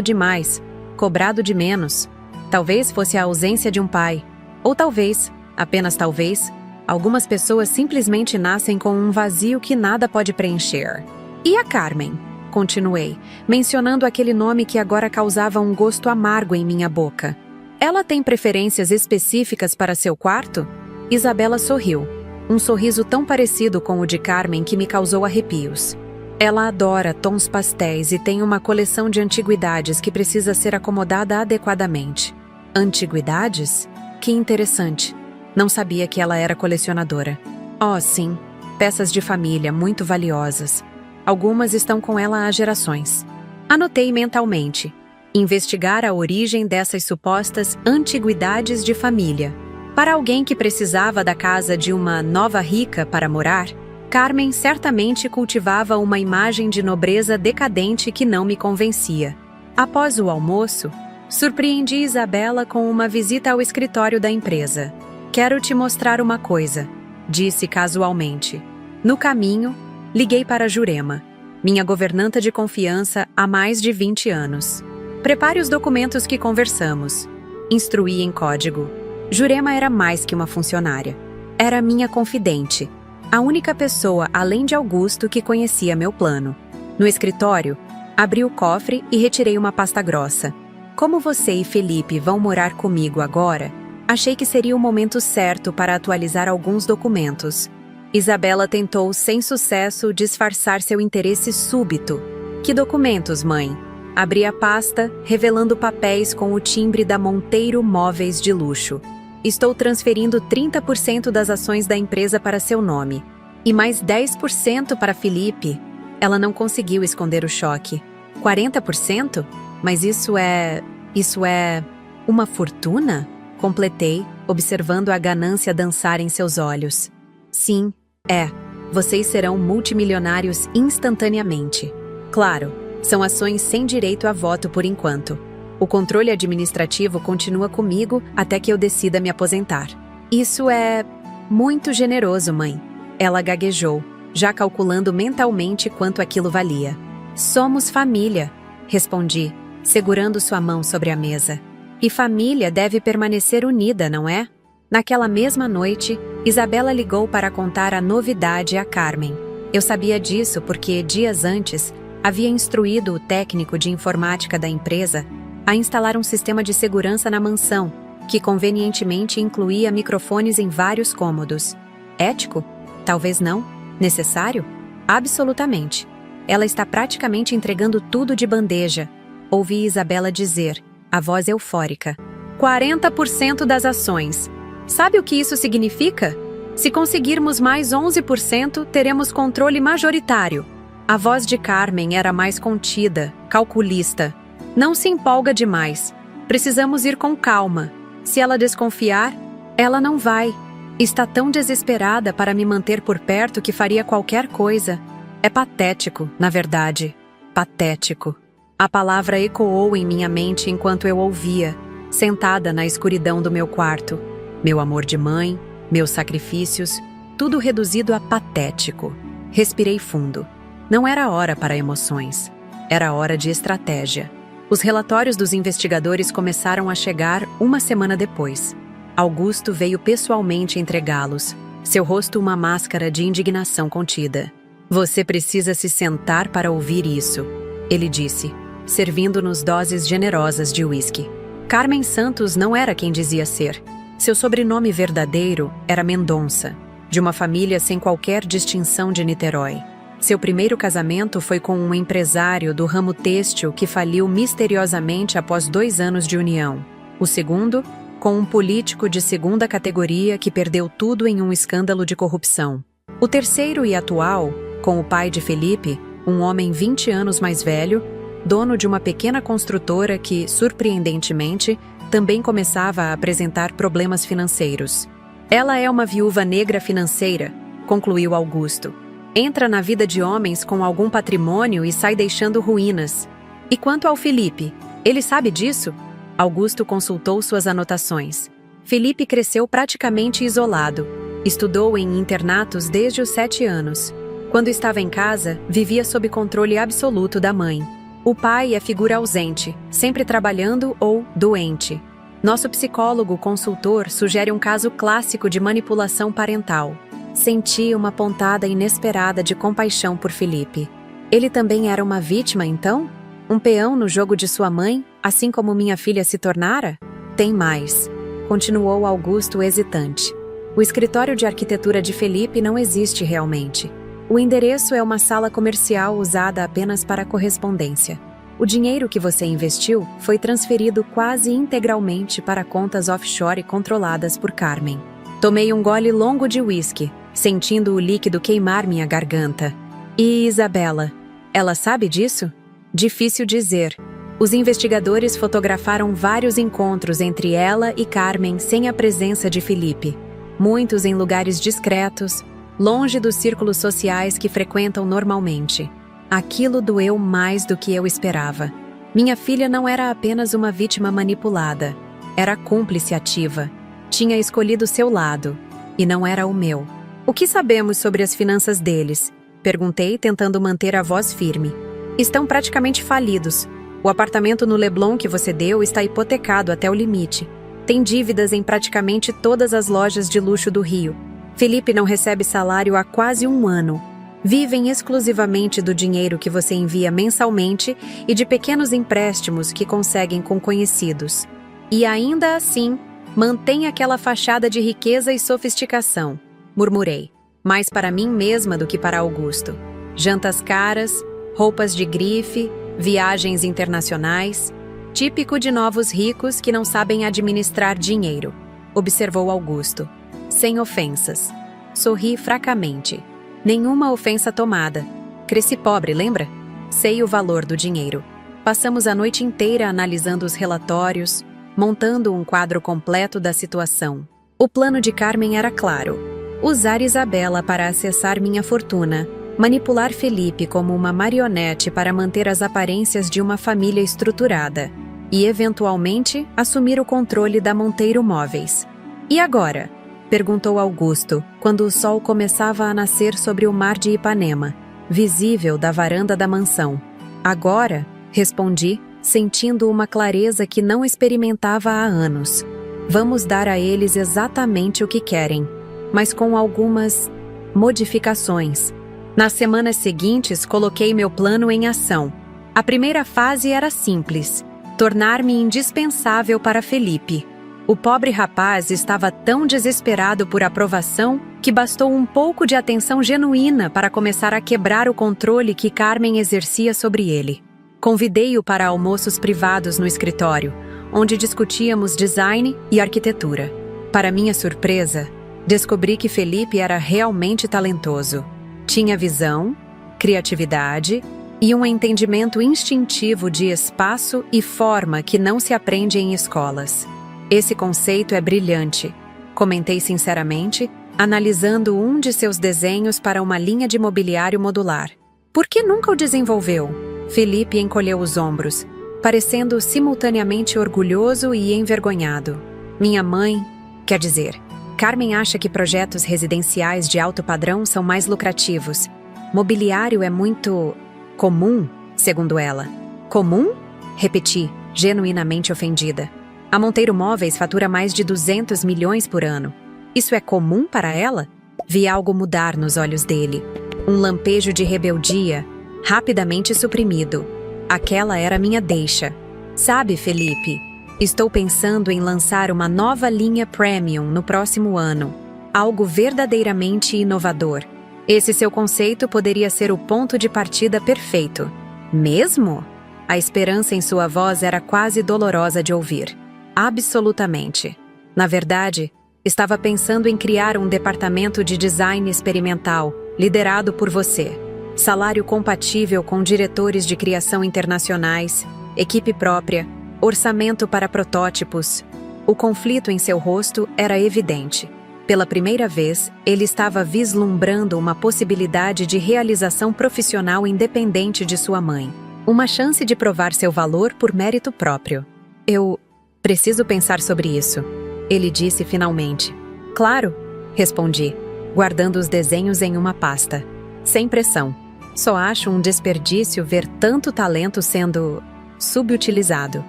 demais, cobrado de menos. Talvez fosse a ausência de um pai. Ou talvez, apenas talvez, algumas pessoas simplesmente nascem com um vazio que nada pode preencher. E a Carmen? Continuei, mencionando aquele nome que agora causava um gosto amargo em minha boca. Ela tem preferências específicas para seu quarto? Isabela sorriu. Um sorriso tão parecido com o de Carmen que me causou arrepios. Ela adora tons pastéis e tem uma coleção de antiguidades que precisa ser acomodada adequadamente. Antiguidades? Que interessante. Não sabia que ela era colecionadora. Oh, sim. Peças de família muito valiosas. Algumas estão com ela há gerações. Anotei mentalmente. Investigar a origem dessas supostas antiguidades de família. Para alguém que precisava da casa de uma nova rica para morar, Carmen certamente cultivava uma imagem de nobreza decadente que não me convencia. Após o almoço, surpreendi Isabela com uma visita ao escritório da empresa. Quero te mostrar uma coisa, disse casualmente. No caminho, liguei para Jurema, minha governanta de confiança há mais de 20 anos. Prepare os documentos que conversamos. Instruí em código. Jurema era mais que uma funcionária. Era minha confidente. A única pessoa, além de Augusto, que conhecia meu plano. No escritório, abri o cofre e retirei uma pasta grossa. Como você e Felipe vão morar comigo agora, achei que seria o momento certo para atualizar alguns documentos. Isabela tentou, sem sucesso, disfarçar seu interesse súbito. Que documentos, mãe? Abri a pasta, revelando papéis com o timbre da Monteiro Móveis de Luxo. Estou transferindo 30% das ações da empresa para seu nome. E mais 10% para Felipe. Ela não conseguiu esconder o choque. 40%? Mas isso é uma fortuna? Completei, observando a ganância dançar em seus olhos. Sim, é. Vocês serão multimilionários instantaneamente. Claro, são ações sem direito a voto por enquanto. O controle administrativo continua comigo até que eu decida me aposentar. Isso é muito generoso, mãe. Ela gaguejou, já calculando mentalmente quanto aquilo valia. Somos família, respondi, segurando sua mão sobre a mesa. E família deve permanecer unida, não é? Naquela mesma noite, Isabela ligou para contar a novidade a Carmen. Eu sabia disso porque, dias antes, havia instruído o técnico de informática da empresa a instalar um sistema de segurança na mansão, que convenientemente incluía microfones em vários cômodos. Ético? Talvez não. Necessário? Absolutamente. Ela está praticamente entregando tudo de bandeja. Ouvi Isabela dizer, a voz eufórica. 40% das ações. Sabe o que isso significa? Se conseguirmos mais 11%, teremos controle majoritário. A voz de Carmen era mais contida, calculista. Não se empolga demais. Precisamos ir com calma. Se ela desconfiar, ela não vai. Está tão desesperada para me manter por perto que faria qualquer coisa. É patético, na verdade. Patético. A palavra ecoou em minha mente enquanto eu ouvia, sentada na escuridão do meu quarto. Meu amor de mãe, meus sacrifícios, tudo reduzido a patético. Respirei fundo. Não era hora para emoções. Era hora de estratégia. Os relatórios dos investigadores começaram a chegar uma semana depois. Augusto veio pessoalmente entregá-los, seu rosto uma máscara de indignação contida. Você precisa se sentar para ouvir isso, ele disse, servindo-nos doses generosas de uísque. Carmen Santos não era quem dizia ser. Seu sobrenome verdadeiro era Mendonça, de uma família sem qualquer distinção de Niterói. Seu primeiro casamento foi com um empresário do ramo têxtil que faliu misteriosamente após 2 anos de união. O segundo, com um político de segunda categoria que perdeu tudo em um escândalo de corrupção. O terceiro e atual, com o pai de Felipe, um homem 20 anos mais velho, dono de uma pequena construtora que, surpreendentemente, também começava a apresentar problemas financeiros. Ela é uma viúva negra financeira, concluiu Augusto. Entra na vida de homens com algum patrimônio e sai deixando ruínas. E quanto ao Felipe, ele sabe disso? Augusto consultou suas anotações. Felipe cresceu praticamente isolado. Estudou em internatos desde os 7 anos. Quando estava em casa, vivia sob controle absoluto da mãe. O pai é figura ausente, sempre trabalhando ou doente. Nosso psicólogo consultor sugere um caso clássico de manipulação parental. Senti uma pontada inesperada de compaixão por Felipe. Ele também era uma vítima, então? Um peão no jogo de sua mãe, assim como minha filha se tornara? Tem mais, continuou Augusto hesitante. O escritório de arquitetura de Felipe não existe realmente. O endereço é uma sala comercial usada apenas para correspondência. O dinheiro que você investiu foi transferido quase integralmente para contas offshore controladas por Carmen. Tomei um gole longo de uísque, sentindo o líquido queimar minha garganta. E Isabela? Ela sabe disso? Difícil dizer. Os investigadores fotografaram vários encontros entre ela e Carmen sem a presença de Felipe. Muitos em lugares discretos, longe dos círculos sociais que frequentam normalmente. Aquilo doeu mais do que eu esperava. Minha filha não era apenas uma vítima manipulada. Era cúmplice ativa. Tinha escolhido seu lado, e não era o meu. O que sabemos sobre as finanças deles? Perguntei, tentando manter a voz firme. Estão praticamente falidos. O apartamento no Leblon que você deu está hipotecado até o limite. Tem dívidas em praticamente todas as lojas de luxo do Rio. Felipe não recebe salário há quase 1 ano. Vivem exclusivamente do dinheiro que você envia mensalmente e de pequenos empréstimos que conseguem com conhecidos. E ainda assim, mantém aquela fachada de riqueza e sofisticação, murmurei, mais para mim mesma do que para Augusto. Jantas caras, roupas de grife, viagens internacionais, típico de novos ricos que não sabem administrar dinheiro, observou Augusto. Sem ofensas. Sorri fracamente. Nenhuma ofensa tomada. Cresci pobre, lembra? Sei o valor do dinheiro. Passamos a noite inteira analisando os relatórios, montando um quadro completo da situação. O plano de Carmen era claro: usar Isabela para acessar minha fortuna, manipular Felipe como uma marionete para manter as aparências de uma família estruturada e, eventualmente, assumir o controle da Monteiro Móveis. E agora? Perguntou Augusto, quando o sol começava a nascer sobre o mar de Ipanema, visível da varanda da mansão. Agora, respondi, sentindo uma clareza que não experimentava há anos. Vamos dar a eles exatamente o que querem, mas com algumas modificações. Nas semanas seguintes, coloquei meu plano em ação. A primeira fase era simples: tornar-me indispensável para Felipe. O pobre rapaz estava tão desesperado por aprovação que bastou um pouco de atenção genuína para começar a quebrar o controle que Carmen exercia sobre ele. Convidei-o para almoços privados no escritório, onde discutíamos design e arquitetura. Para minha surpresa, descobri que Felipe era realmente talentoso. Tinha visão, criatividade e um entendimento instintivo de espaço e forma que não se aprende em escolas. Esse conceito é brilhante, comentei sinceramente, analisando um de seus desenhos para uma linha de mobiliário modular. Por que nunca o desenvolveu? Felipe encolheu os ombros, parecendo simultaneamente orgulhoso e envergonhado. Minha mãe, quer dizer, Carmen acha que projetos residenciais de alto padrão são mais lucrativos. Mobiliário é muito comum, segundo ela. Comum? Repeti, genuinamente ofendida. A Monteiro Móveis fatura mais de 200 milhões por ano. Isso é comum para ela? Vi algo mudar nos olhos dele. Um lampejo de rebeldia, rapidamente suprimido. Aquela era minha deixa. Sabe, Felipe, estou pensando em lançar uma nova linha premium no próximo ano. Algo verdadeiramente inovador. Esse seu conceito poderia ser o ponto de partida perfeito. Mesmo? A esperança em sua voz era quase dolorosa de ouvir. Absolutamente. Na verdade, estava pensando em criar um departamento de design experimental, liderado por você. Salário compatível com diretores de criação internacionais, equipe própria, orçamento para protótipos. O conflito em seu rosto era evidente. Pela primeira vez, ele estava vislumbrando uma possibilidade de realização profissional independente de sua mãe. Uma chance de provar seu valor por mérito próprio. Eu preciso pensar sobre isso, ele disse finalmente. Claro, respondi, guardando os desenhos em uma pasta. Sem pressão. Só acho um desperdício ver tanto talento sendo subutilizado.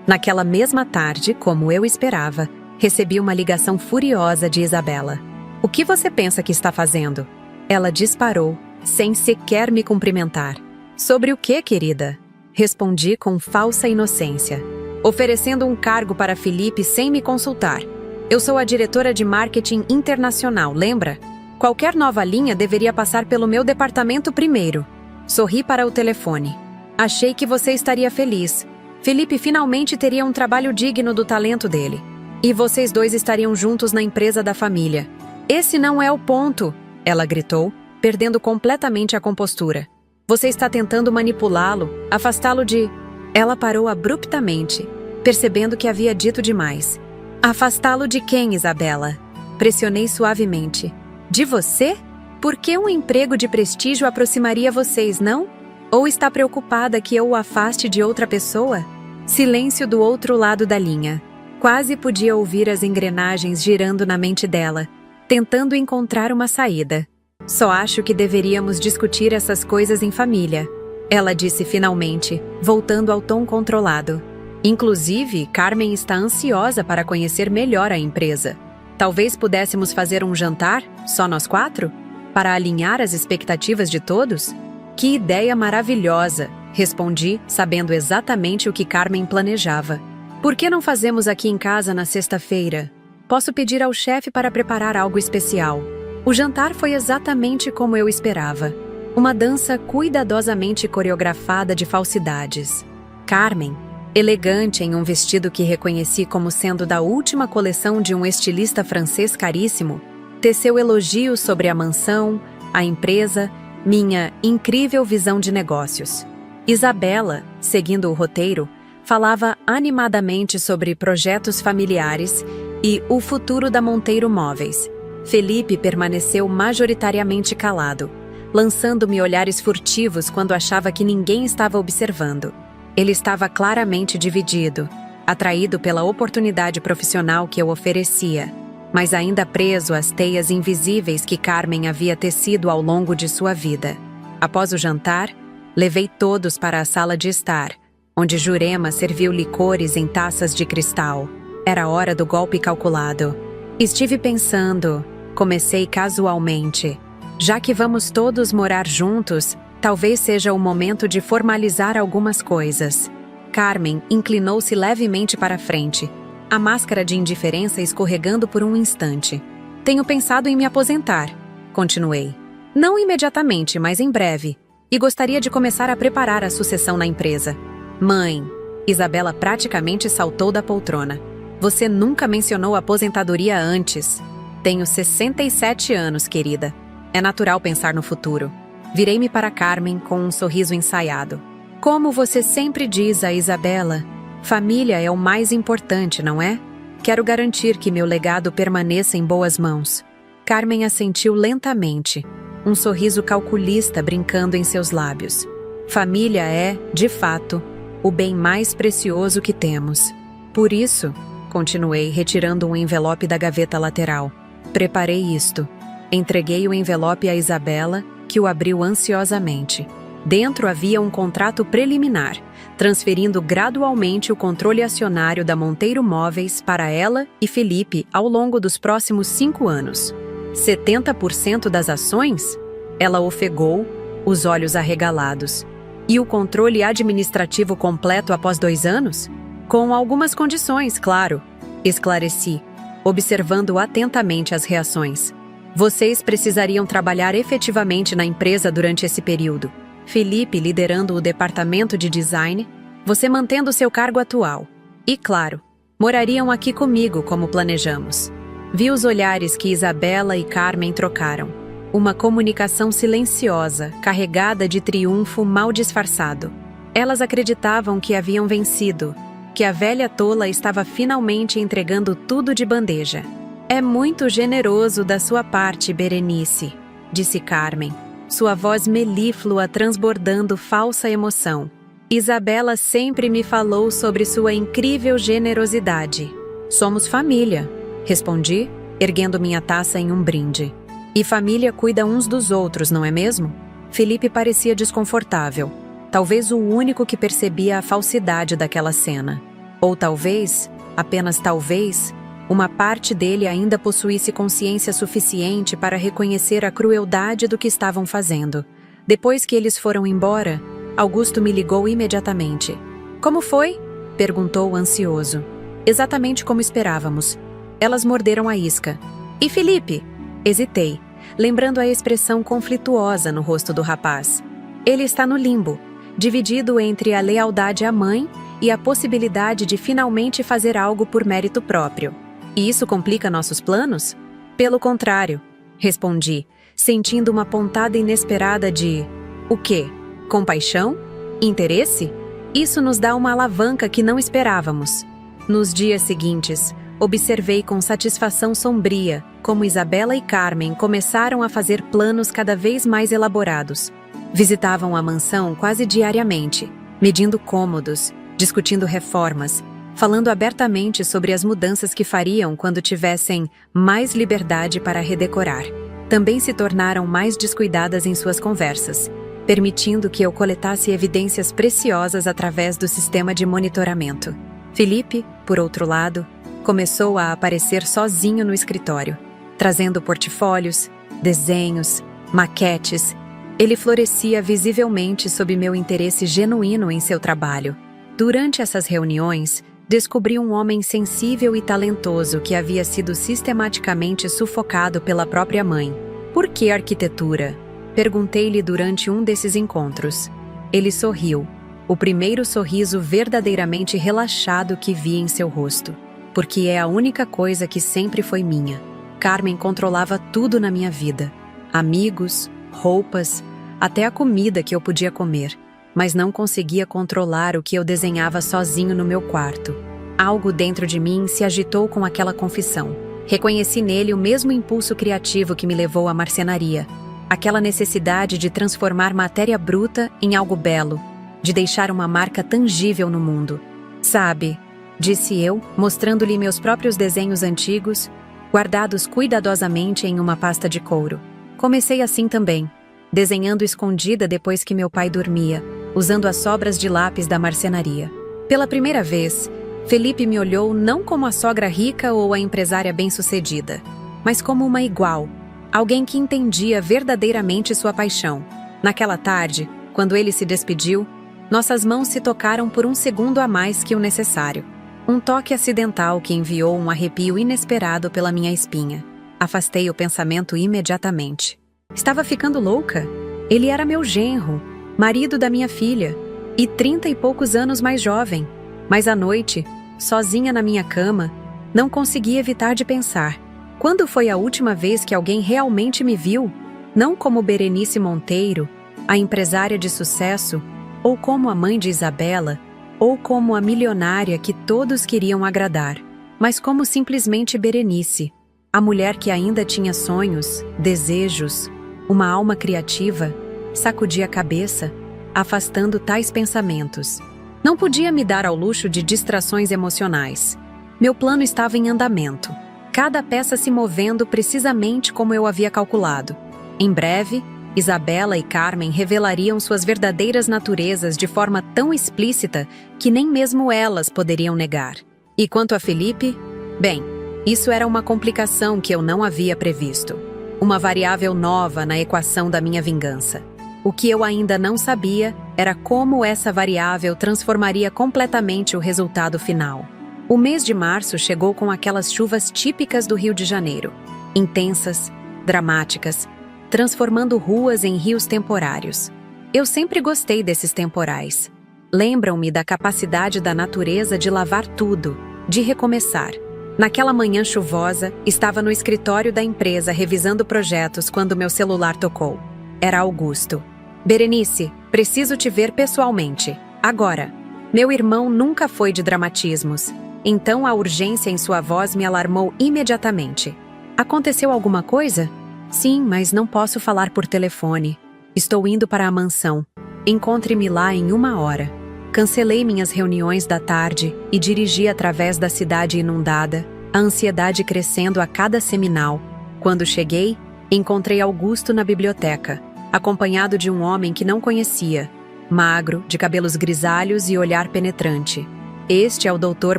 Naquela mesma tarde, como eu esperava, recebi uma ligação furiosa de Isabela. O que você pensa que está fazendo? Ela disparou, sem sequer me cumprimentar. Sobre o que, querida? Respondi com falsa inocência. Oferecendo um cargo para Felipe sem me consultar. Eu sou a diretora de marketing internacional, lembra? Qualquer nova linha deveria passar pelo meu departamento primeiro. Sorri para o telefone. Achei que você estaria feliz. Felipe finalmente teria um trabalho digno do talento dele. E vocês dois estariam juntos na empresa da família. Esse não é o ponto, ela gritou, perdendo completamente a compostura. Você está tentando manipulá-lo, afastá-lo de... Ela parou abruptamente, percebendo que havia dito demais. Afastá-lo de quem, Isabela? Pressionei suavemente. De você? Por que um emprego de prestígio aproximaria vocês, não? Ou está preocupada que eu o afaste de outra pessoa? Silêncio do outro lado da linha. Quase podia ouvir as engrenagens girando na mente dela, tentando encontrar uma saída. Só acho que deveríamos discutir essas coisas em família. ela disse finalmente, voltando ao tom controlado. Inclusive, Carmen está ansiosa para conhecer melhor a empresa. Talvez pudéssemos fazer um jantar, só nós 4? Para alinhar as expectativas de todos? Que ideia maravilhosa! Respondi, sabendo exatamente o que Carmen planejava. Por que não fazemos aqui em casa na sexta-feira? Posso pedir ao chefe para preparar algo especial. O jantar foi exatamente como eu esperava. Uma dança cuidadosamente coreografada de falsidades. Carmen, elegante em um vestido que reconheci como sendo da última coleção de um estilista francês caríssimo, teceu elogios sobre a mansão, a empresa, minha incrível visão de negócios. Isabela, seguindo o roteiro, falava animadamente sobre projetos familiares e o futuro da Monteiro Móveis. Felipe permaneceu majoritariamente calado, lançando-me olhares furtivos quando achava que ninguém estava observando. Ele estava claramente dividido, atraído pela oportunidade profissional que eu oferecia, mas ainda preso às teias invisíveis que Carmen havia tecido ao longo de sua vida. Após o jantar, levei todos para a sala de estar, onde Jurema serviu licores em taças de cristal. Era hora do golpe calculado. Estive pensando, comecei casualmente. Já que vamos todos morar juntos, talvez seja o momento de formalizar algumas coisas. Carmen inclinou-se levemente para a frente, a máscara de indiferença escorregando por um instante. Tenho pensado em me aposentar, continuei. Não imediatamente, mas em breve. E gostaria de começar a preparar a sucessão na empresa. Mãe, Isabela praticamente saltou da poltrona. Você nunca mencionou aposentadoria antes. Tenho 67 anos, querida. É natural pensar no futuro. Virei-me para Carmen com um sorriso ensaiado. Como você sempre diz a Isabela, família é o mais importante, não é? Quero garantir que meu legado permaneça em boas mãos. Carmen assentiu lentamente, um sorriso calculista brincando em seus lábios. Família é, de fato, o bem mais precioso que temos. Por isso, continuei retirando um envelope da gaveta lateral. Preparei isto. Entreguei o envelope a Isabela, que o abriu ansiosamente. Dentro havia um contrato preliminar, transferindo gradualmente o controle acionário da Monteiro Móveis para ela e Felipe ao longo dos próximos 5 anos. 70% das ações? Ela ofegou, os olhos arregalados. E o controle administrativo completo após 2 anos? Com algumas condições, claro, esclareci, observando atentamente as reações. Vocês precisariam trabalhar efetivamente na empresa durante esse período. Felipe liderando o departamento de design, você mantendo seu cargo atual. E, claro, morariam aqui comigo como planejamos. Vi os olhares que Isabela e Carmen trocaram. Uma comunicação silenciosa, carregada de triunfo mal disfarçado. Elas acreditavam que haviam vencido, que a velha tola estava finalmente entregando tudo de bandeja. É muito generoso da sua parte, Berenice, disse Carmen, sua voz melíflua transbordando falsa emoção. Isabela sempre me falou sobre sua incrível generosidade. Somos família, respondi, erguendo minha taça em um brinde. E família cuida uns dos outros, não é mesmo? Felipe parecia desconfortável, talvez o único que percebia a falsidade daquela cena. Ou talvez, apenas talvez, uma parte dele ainda possuísse consciência suficiente para reconhecer a crueldade do que estavam fazendo. Depois que eles foram embora, Augusto me ligou imediatamente. Como foi? Perguntou ansioso. Exatamente como esperávamos. Elas morderam a isca. E Felipe? Hesitei, lembrando a expressão conflituosa no rosto do rapaz. Ele está no limbo, dividido entre a lealdade à mãe e a possibilidade de finalmente fazer algo por mérito próprio. E isso complica nossos planos? Pelo contrário, respondi, sentindo uma pontada inesperada de... O quê? Compaixão? Interesse? Isso nos dá uma alavanca que não esperávamos. Nos dias seguintes, observei com satisfação sombria como Isabela e Carmen começaram a fazer planos cada vez mais elaborados. Visitavam a mansão quase diariamente, medindo cômodos, discutindo reformas, falando abertamente sobre as mudanças que fariam quando tivessem mais liberdade para redecorar. Também se tornaram mais descuidadas em suas conversas. permitindo que eu coletasse evidências preciosas através do sistema de monitoramento. Felipe, por outro lado, começou a aparecer sozinho no escritório, trazendo portfólios, desenhos, maquetes. Ele florescia visivelmente sob meu interesse genuíno em seu trabalho. Durante essas reuniões, descobri um homem sensível e talentoso que havia sido sistematicamente sufocado pela própria mãe. Por que arquitetura? Perguntei-lhe durante um desses encontros. Ele sorriu, o primeiro sorriso verdadeiramente relaxado que vi em seu rosto. Porque é a única coisa que sempre foi minha. Carmen controlava tudo na minha vida. Amigos, roupas, até a comida que eu podia comer. Mas não conseguia controlar o que eu desenhava sozinho no meu quarto. Algo dentro de mim se agitou com aquela confissão. Reconheci nele o mesmo impulso criativo que me levou à marcenaria. Aquela necessidade de transformar matéria bruta em algo belo, de deixar uma marca tangível no mundo. Sabe, disse eu, mostrando-lhe meus próprios desenhos antigos, guardados cuidadosamente em uma pasta de couro. Comecei assim também, desenhando escondida depois que meu pai dormia, usando as sobras de lápis da marcenaria. Pela primeira vez, Felipe me olhou não como a sogra rica ou a empresária bem-sucedida, mas como uma igual, alguém que entendia verdadeiramente sua paixão. Naquela tarde, quando ele se despediu, nossas mãos se tocaram por um segundo a mais que o necessário. Um toque acidental que enviou um arrepio inesperado pela minha espinha. Afastei o pensamento imediatamente. Estava ficando louca? Ele era meu genro, marido da minha filha, e 30 e poucos anos mais jovem. Mas à noite, sozinha na minha cama, não consegui evitar de pensar. Quando foi a última vez que alguém realmente me viu? Não como Berenice Monteiro, a empresária de sucesso, ou como a mãe de Isabela, ou como a milionária que todos queriam agradar, mas como simplesmente Berenice, a mulher que ainda tinha sonhos, desejos, uma alma criativa. Sacudi a cabeça, afastando tais pensamentos. Não podia me dar ao luxo de distrações emocionais. Meu plano estava em andamento, cada peça se movendo precisamente como eu havia calculado. Em breve, Isabela e Carmen revelariam suas verdadeiras naturezas de forma tão explícita que nem mesmo elas poderiam negar. E quanto a Felipe? Bem, isso era uma complicação que eu não havia previsto. Uma variável nova na equação da minha vingança. O que eu ainda não sabia era como essa variável transformaria completamente o resultado final. O mês de março chegou com aquelas chuvas típicas do Rio de Janeiro. Intensas, dramáticas, transformando ruas em rios temporários. Eu sempre gostei desses temporais. Lembram-me da capacidade da natureza de lavar tudo, de recomeçar. Naquela manhã chuvosa, estava no escritório da empresa revisando projetos quando meu celular tocou. Era Augusto. Berenice, preciso te ver pessoalmente. Agora. Meu irmão nunca foi de dramatismos, então a urgência em sua voz me alarmou imediatamente. Aconteceu alguma coisa? Sim, mas não posso falar por telefone. Estou indo para a mansão. Encontre-me lá em 1 hora. Cancelei minhas reuniões da tarde e dirigi através da cidade inundada, a ansiedade crescendo a cada seminal. Quando cheguei, encontrei Augusto na biblioteca, acompanhado de um homem que não conhecia, magro, de cabelos grisalhos e olhar penetrante. Este é o Dr.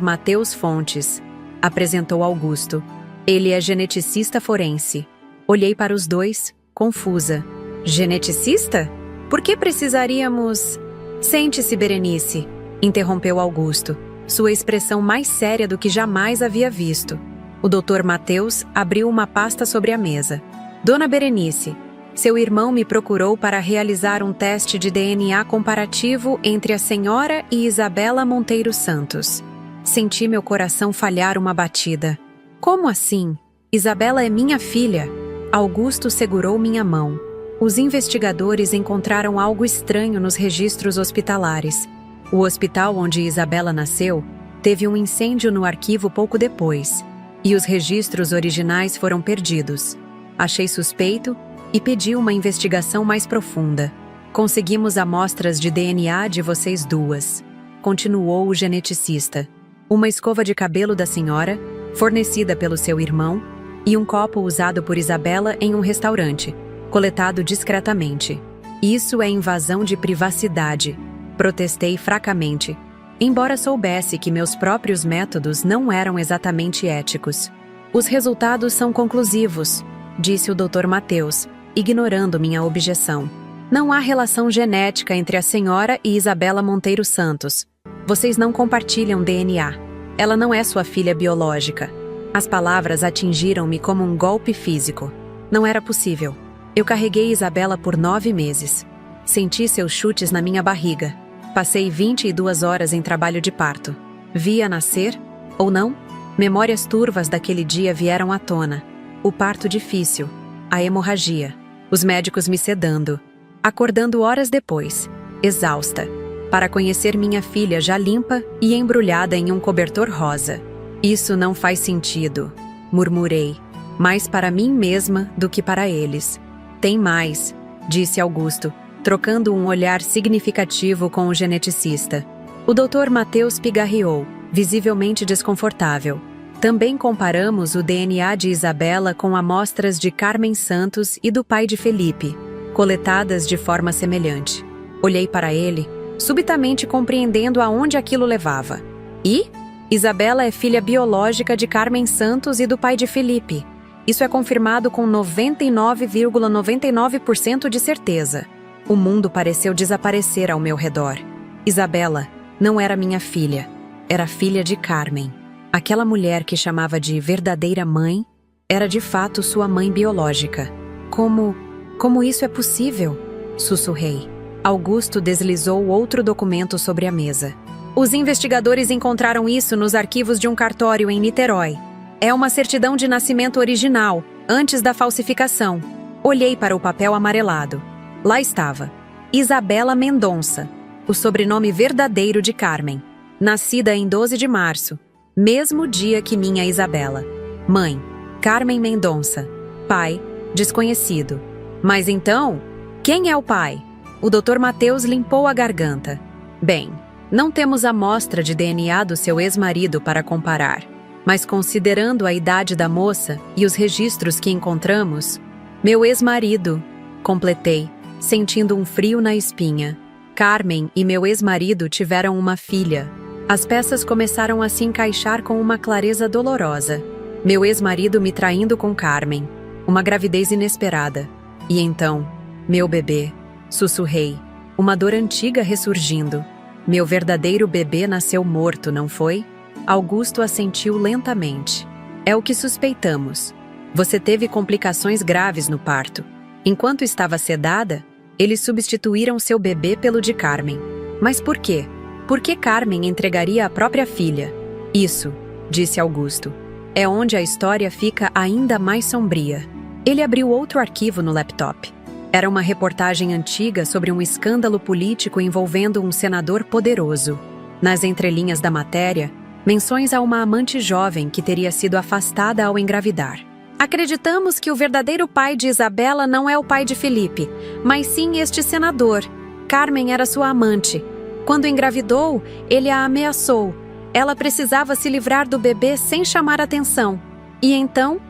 Matheus Fontes, apresentou Augusto. Ele é geneticista forense. Olhei para os dois, confusa. Geneticista? Por que precisaríamos... Sente-se, Berenice, interrompeu Augusto, sua expressão mais séria do que jamais havia visto. O Dr. Matheus abriu uma pasta sobre a mesa. Dona Berenice, seu irmão me procurou para realizar um teste de DNA comparativo entre a senhora e Isabela Monteiro Santos. Senti meu coração falhar uma batida. Como assim? Isabela é minha filha. Augusto segurou minha mão. Os investigadores encontraram algo estranho nos registros hospitalares. O hospital onde Isabela nasceu teve um incêndio no arquivo pouco depois, e os registros originais foram perdidos. Achei suspeito e pedi uma investigação mais profunda. Conseguimos amostras de DNA de vocês duas, continuou o geneticista. Uma escova de cabelo da senhora, fornecida pelo seu irmão, e um copo usado por Isabela em um restaurante, coletado discretamente. Isso é invasão de privacidade, protestei fracamente, embora soubesse que meus próprios métodos não eram exatamente éticos. Os resultados são conclusivos, disse o Dr. Mateus, ignorando minha objeção. Não há relação genética entre a senhora e Isabela Monteiro Santos. Vocês não compartilham DNA. Ela não é sua filha biológica. As palavras atingiram-me como um golpe físico. Não era possível. Eu carreguei Isabela por 9 meses. Senti seus chutes na minha barriga. Passei 22 horas em trabalho de parto. Vi-a nascer? Ou não? Memórias turvas daquele dia vieram à tona. O parto difícil. A hemorragia. Os médicos me sedando. Acordando horas depois, exausta, para conhecer minha filha já limpa e embrulhada em um cobertor rosa. Isso não faz sentido, murmurei, mais para mim mesma do que para eles. Tem mais, disse Augusto, trocando um olhar significativo com o geneticista. O Dr. Mateus pigarreou, visivelmente desconfortável. Também comparamos o DNA de Isabela com amostras de Carmen Santos e do pai de Felipe, coletadas de forma semelhante. Olhei para ele, subitamente compreendendo aonde aquilo levava. E? Isabela é filha biológica de Carmen Santos e do pai de Felipe. Isso é confirmado com 99,99% de certeza. O mundo pareceu desaparecer ao meu redor. Isabela não era minha filha, era filha de Carmen. Aquela mulher que chamava de verdadeira mãe era de fato sua mãe biológica. Como isso é possível? Sussurrei. Augusto deslizou outro documento sobre a mesa. Os investigadores encontraram isso nos arquivos de um cartório em Niterói. É uma certidão de nascimento original, antes da falsificação. Olhei para o papel amarelado. Lá estava. Isabela Mendonça, o sobrenome verdadeiro de Carmen. Nascida em 12 de março, mesmo dia que minha Isabela. Mãe, Carmen Mendonça. Pai, desconhecido. Mas então, quem é o pai? O Dr. Mateus limpou a garganta. Bem, não temos amostra de DNA do seu ex-marido para comparar. Mas considerando a idade da moça e os registros que encontramos, meu ex-marido, completei, sentindo um frio na espinha. Carmen e meu ex-marido tiveram uma filha. As peças começaram a se encaixar com uma clareza dolorosa. Meu ex-marido me traindo com Carmen. Uma gravidez inesperada. E então, meu bebê, sussurrei, uma dor antiga ressurgindo. Meu verdadeiro bebê nasceu morto, não foi? Augusto assentiu lentamente. É o que suspeitamos. Você teve complicações graves no parto. Enquanto estava sedada, eles substituíram seu bebê pelo de Carmen. Mas por quê? Por que Carmen entregaria a própria filha? Isso, disse Augusto, é onde a história fica ainda mais sombria. Ele abriu outro arquivo no laptop. Era uma reportagem antiga sobre um escândalo político envolvendo um senador poderoso. Nas entrelinhas da matéria, menções a uma amante jovem que teria sido afastada ao engravidar. Acreditamos que o verdadeiro pai de Isabela não é o pai de Felipe, mas sim este senador. Carmen era sua amante. Quando engravidou, ele a ameaçou. Ela precisava se livrar do bebê sem chamar atenção. E então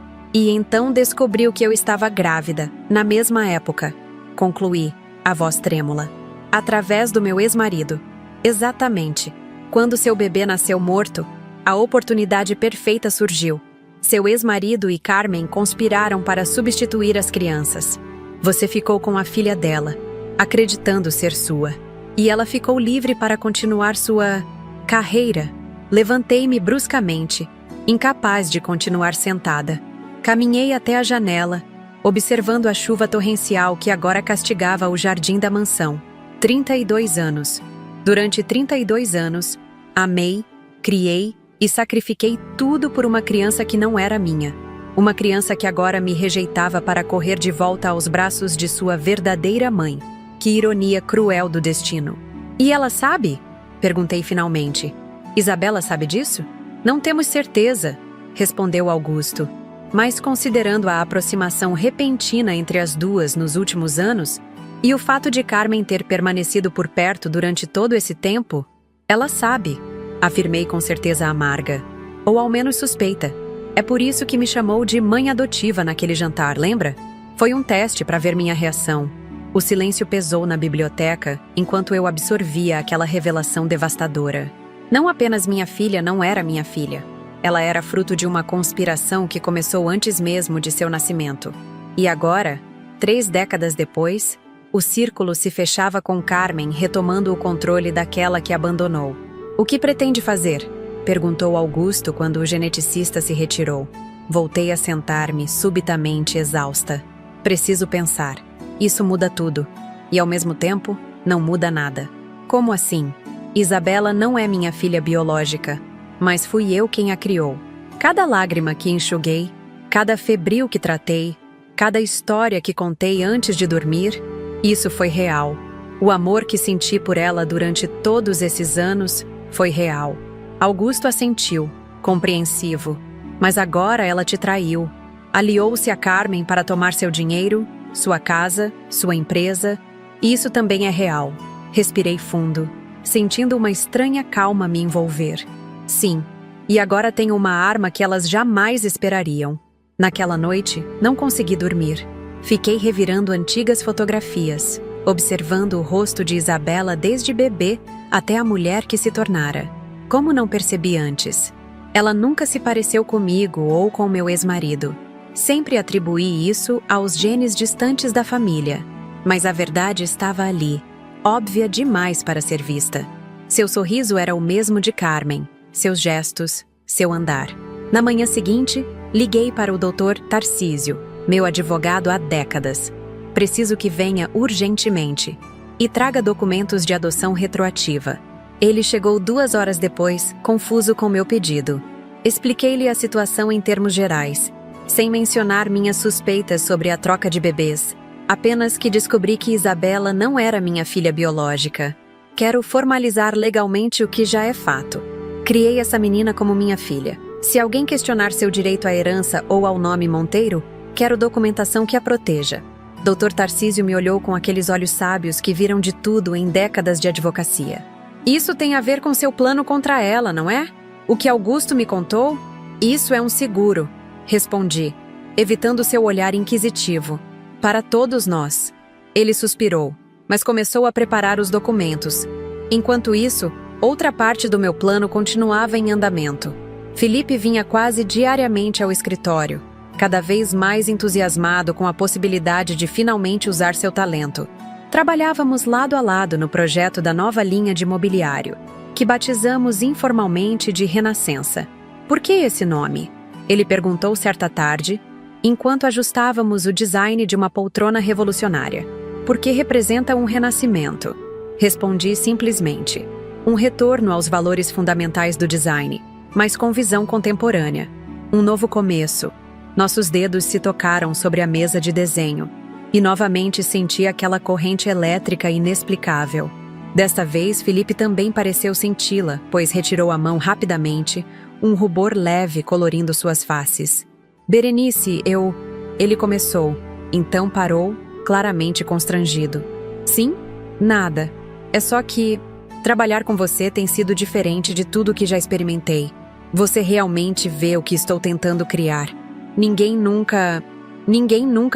descobriu que eu estava grávida, na mesma época. Concluí, a voz trêmula. Através do meu ex-marido. Exatamente. Quando seu bebê nasceu morto, a oportunidade perfeita surgiu. Seu ex-marido e Carmen conspiraram para substituir as crianças. Você ficou com a filha dela, acreditando ser sua. E ela ficou livre para continuar sua carreira. Levantei-me bruscamente, incapaz de continuar sentada. Caminhei até a janela, observando a chuva torrencial que agora castigava o jardim da mansão. 32 anos. Durante 32 anos, amei, criei e sacrifiquei tudo por uma criança que não era minha. Uma criança que agora me rejeitava para correr de volta aos braços de sua verdadeira mãe. Que ironia cruel do destino. E ela sabe? Perguntei finalmente. Isabela sabe disso? Não temos certeza, respondeu Augusto. Mas considerando a aproximação repentina entre as duas nos últimos anos, e o fato de Carmen ter permanecido por perto durante todo esse tempo, ela sabe, afirmei com certeza amarga, ou ao menos suspeita. É por isso que me chamou de mãe adotiva naquele jantar, lembra? Foi um teste para ver minha reação. O silêncio pesou na biblioteca enquanto eu absorvia aquela revelação devastadora. Não apenas minha filha não era minha filha. Ela era fruto de uma conspiração que começou antes mesmo de seu nascimento. E agora, 3 décadas depois, o círculo se fechava com Carmen retomando o controle daquela que abandonou. "O que pretende fazer?" perguntou Augusto quando o geneticista se retirou. Voltei a sentar-me, subitamente exausta. Preciso pensar. Isso muda tudo. E ao mesmo tempo, não muda nada. Como assim? Isabela não é minha filha biológica, mas fui eu quem a criou. Cada lágrima que enxuguei, cada febril que tratei, cada história que contei antes de dormir, isso foi real. O amor que senti por ela durante todos esses anos foi real. Augusto assentiu, compreensivo. Mas agora ela te traiu. Aliou-se a Carmen para tomar seu dinheiro, sua casa, sua empresa. E isso também é real. Respirei fundo, sentindo uma estranha calma me envolver. Sim, e agora tenho uma arma que elas jamais esperariam. Naquela noite, não consegui dormir. Fiquei revirando antigas fotografias, observando o rosto de Isabela desde bebê até a mulher que se tornara. Como não percebi antes? Ela nunca se pareceu comigo ou com meu ex-marido. Sempre atribuí isso aos genes distantes da família. Mas a verdade estava ali, óbvia demais para ser vista. Seu sorriso era o mesmo de Carmen, seus gestos, seu andar. Na manhã seguinte, liguei para o Dr. Tarcísio, meu advogado há décadas. Preciso que venha urgentemente e traga documentos de adoção retroativa. Ele chegou 2 horas depois, confuso com meu pedido. Expliquei-lhe a situação em termos gerais, sem mencionar minhas suspeitas sobre a troca de bebês, apenas que descobri que Isabela não era minha filha biológica. Quero formalizar legalmente o que já é fato. Criei essa menina como minha filha. Se alguém questionar seu direito à herança ou ao nome Monteiro, quero documentação que a proteja. Dr. Tarcísio me olhou com aqueles olhos sábios que viram de tudo em décadas de advocacia. Isso tem a ver com seu plano contra ela, não é? O que Augusto me contou? Isso é um seguro, respondi, evitando seu olhar inquisitivo. Para todos nós. Ele suspirou, mas começou a preparar os documentos. Enquanto isso, outra parte do meu plano continuava em andamento. Felipe vinha quase diariamente ao escritório, cada vez mais entusiasmado com a possibilidade de finalmente usar seu talento. Trabalhávamos lado a lado no projeto da nova linha de mobiliário, que batizamos informalmente de Renascença. Por que esse nome? Ele perguntou certa tarde, enquanto ajustávamos o design de uma poltrona revolucionária. Porque representa um renascimento. Respondi simplesmente. Um retorno aos valores fundamentais do design, mas com visão contemporânea. Um novo começo. Nossos dedos se tocaram sobre a mesa de desenho. E novamente senti aquela corrente elétrica inexplicável. Desta vez, Felipe também pareceu senti-la, pois retirou a mão rapidamente, um rubor leve colorindo suas faces. Berenice, Ele começou, então parou, claramente constrangido. Sim? Nada. É só que trabalhar com você tem sido diferente de tudo que já experimentei. Você realmente vê o que estou tentando criar. Ninguém nunca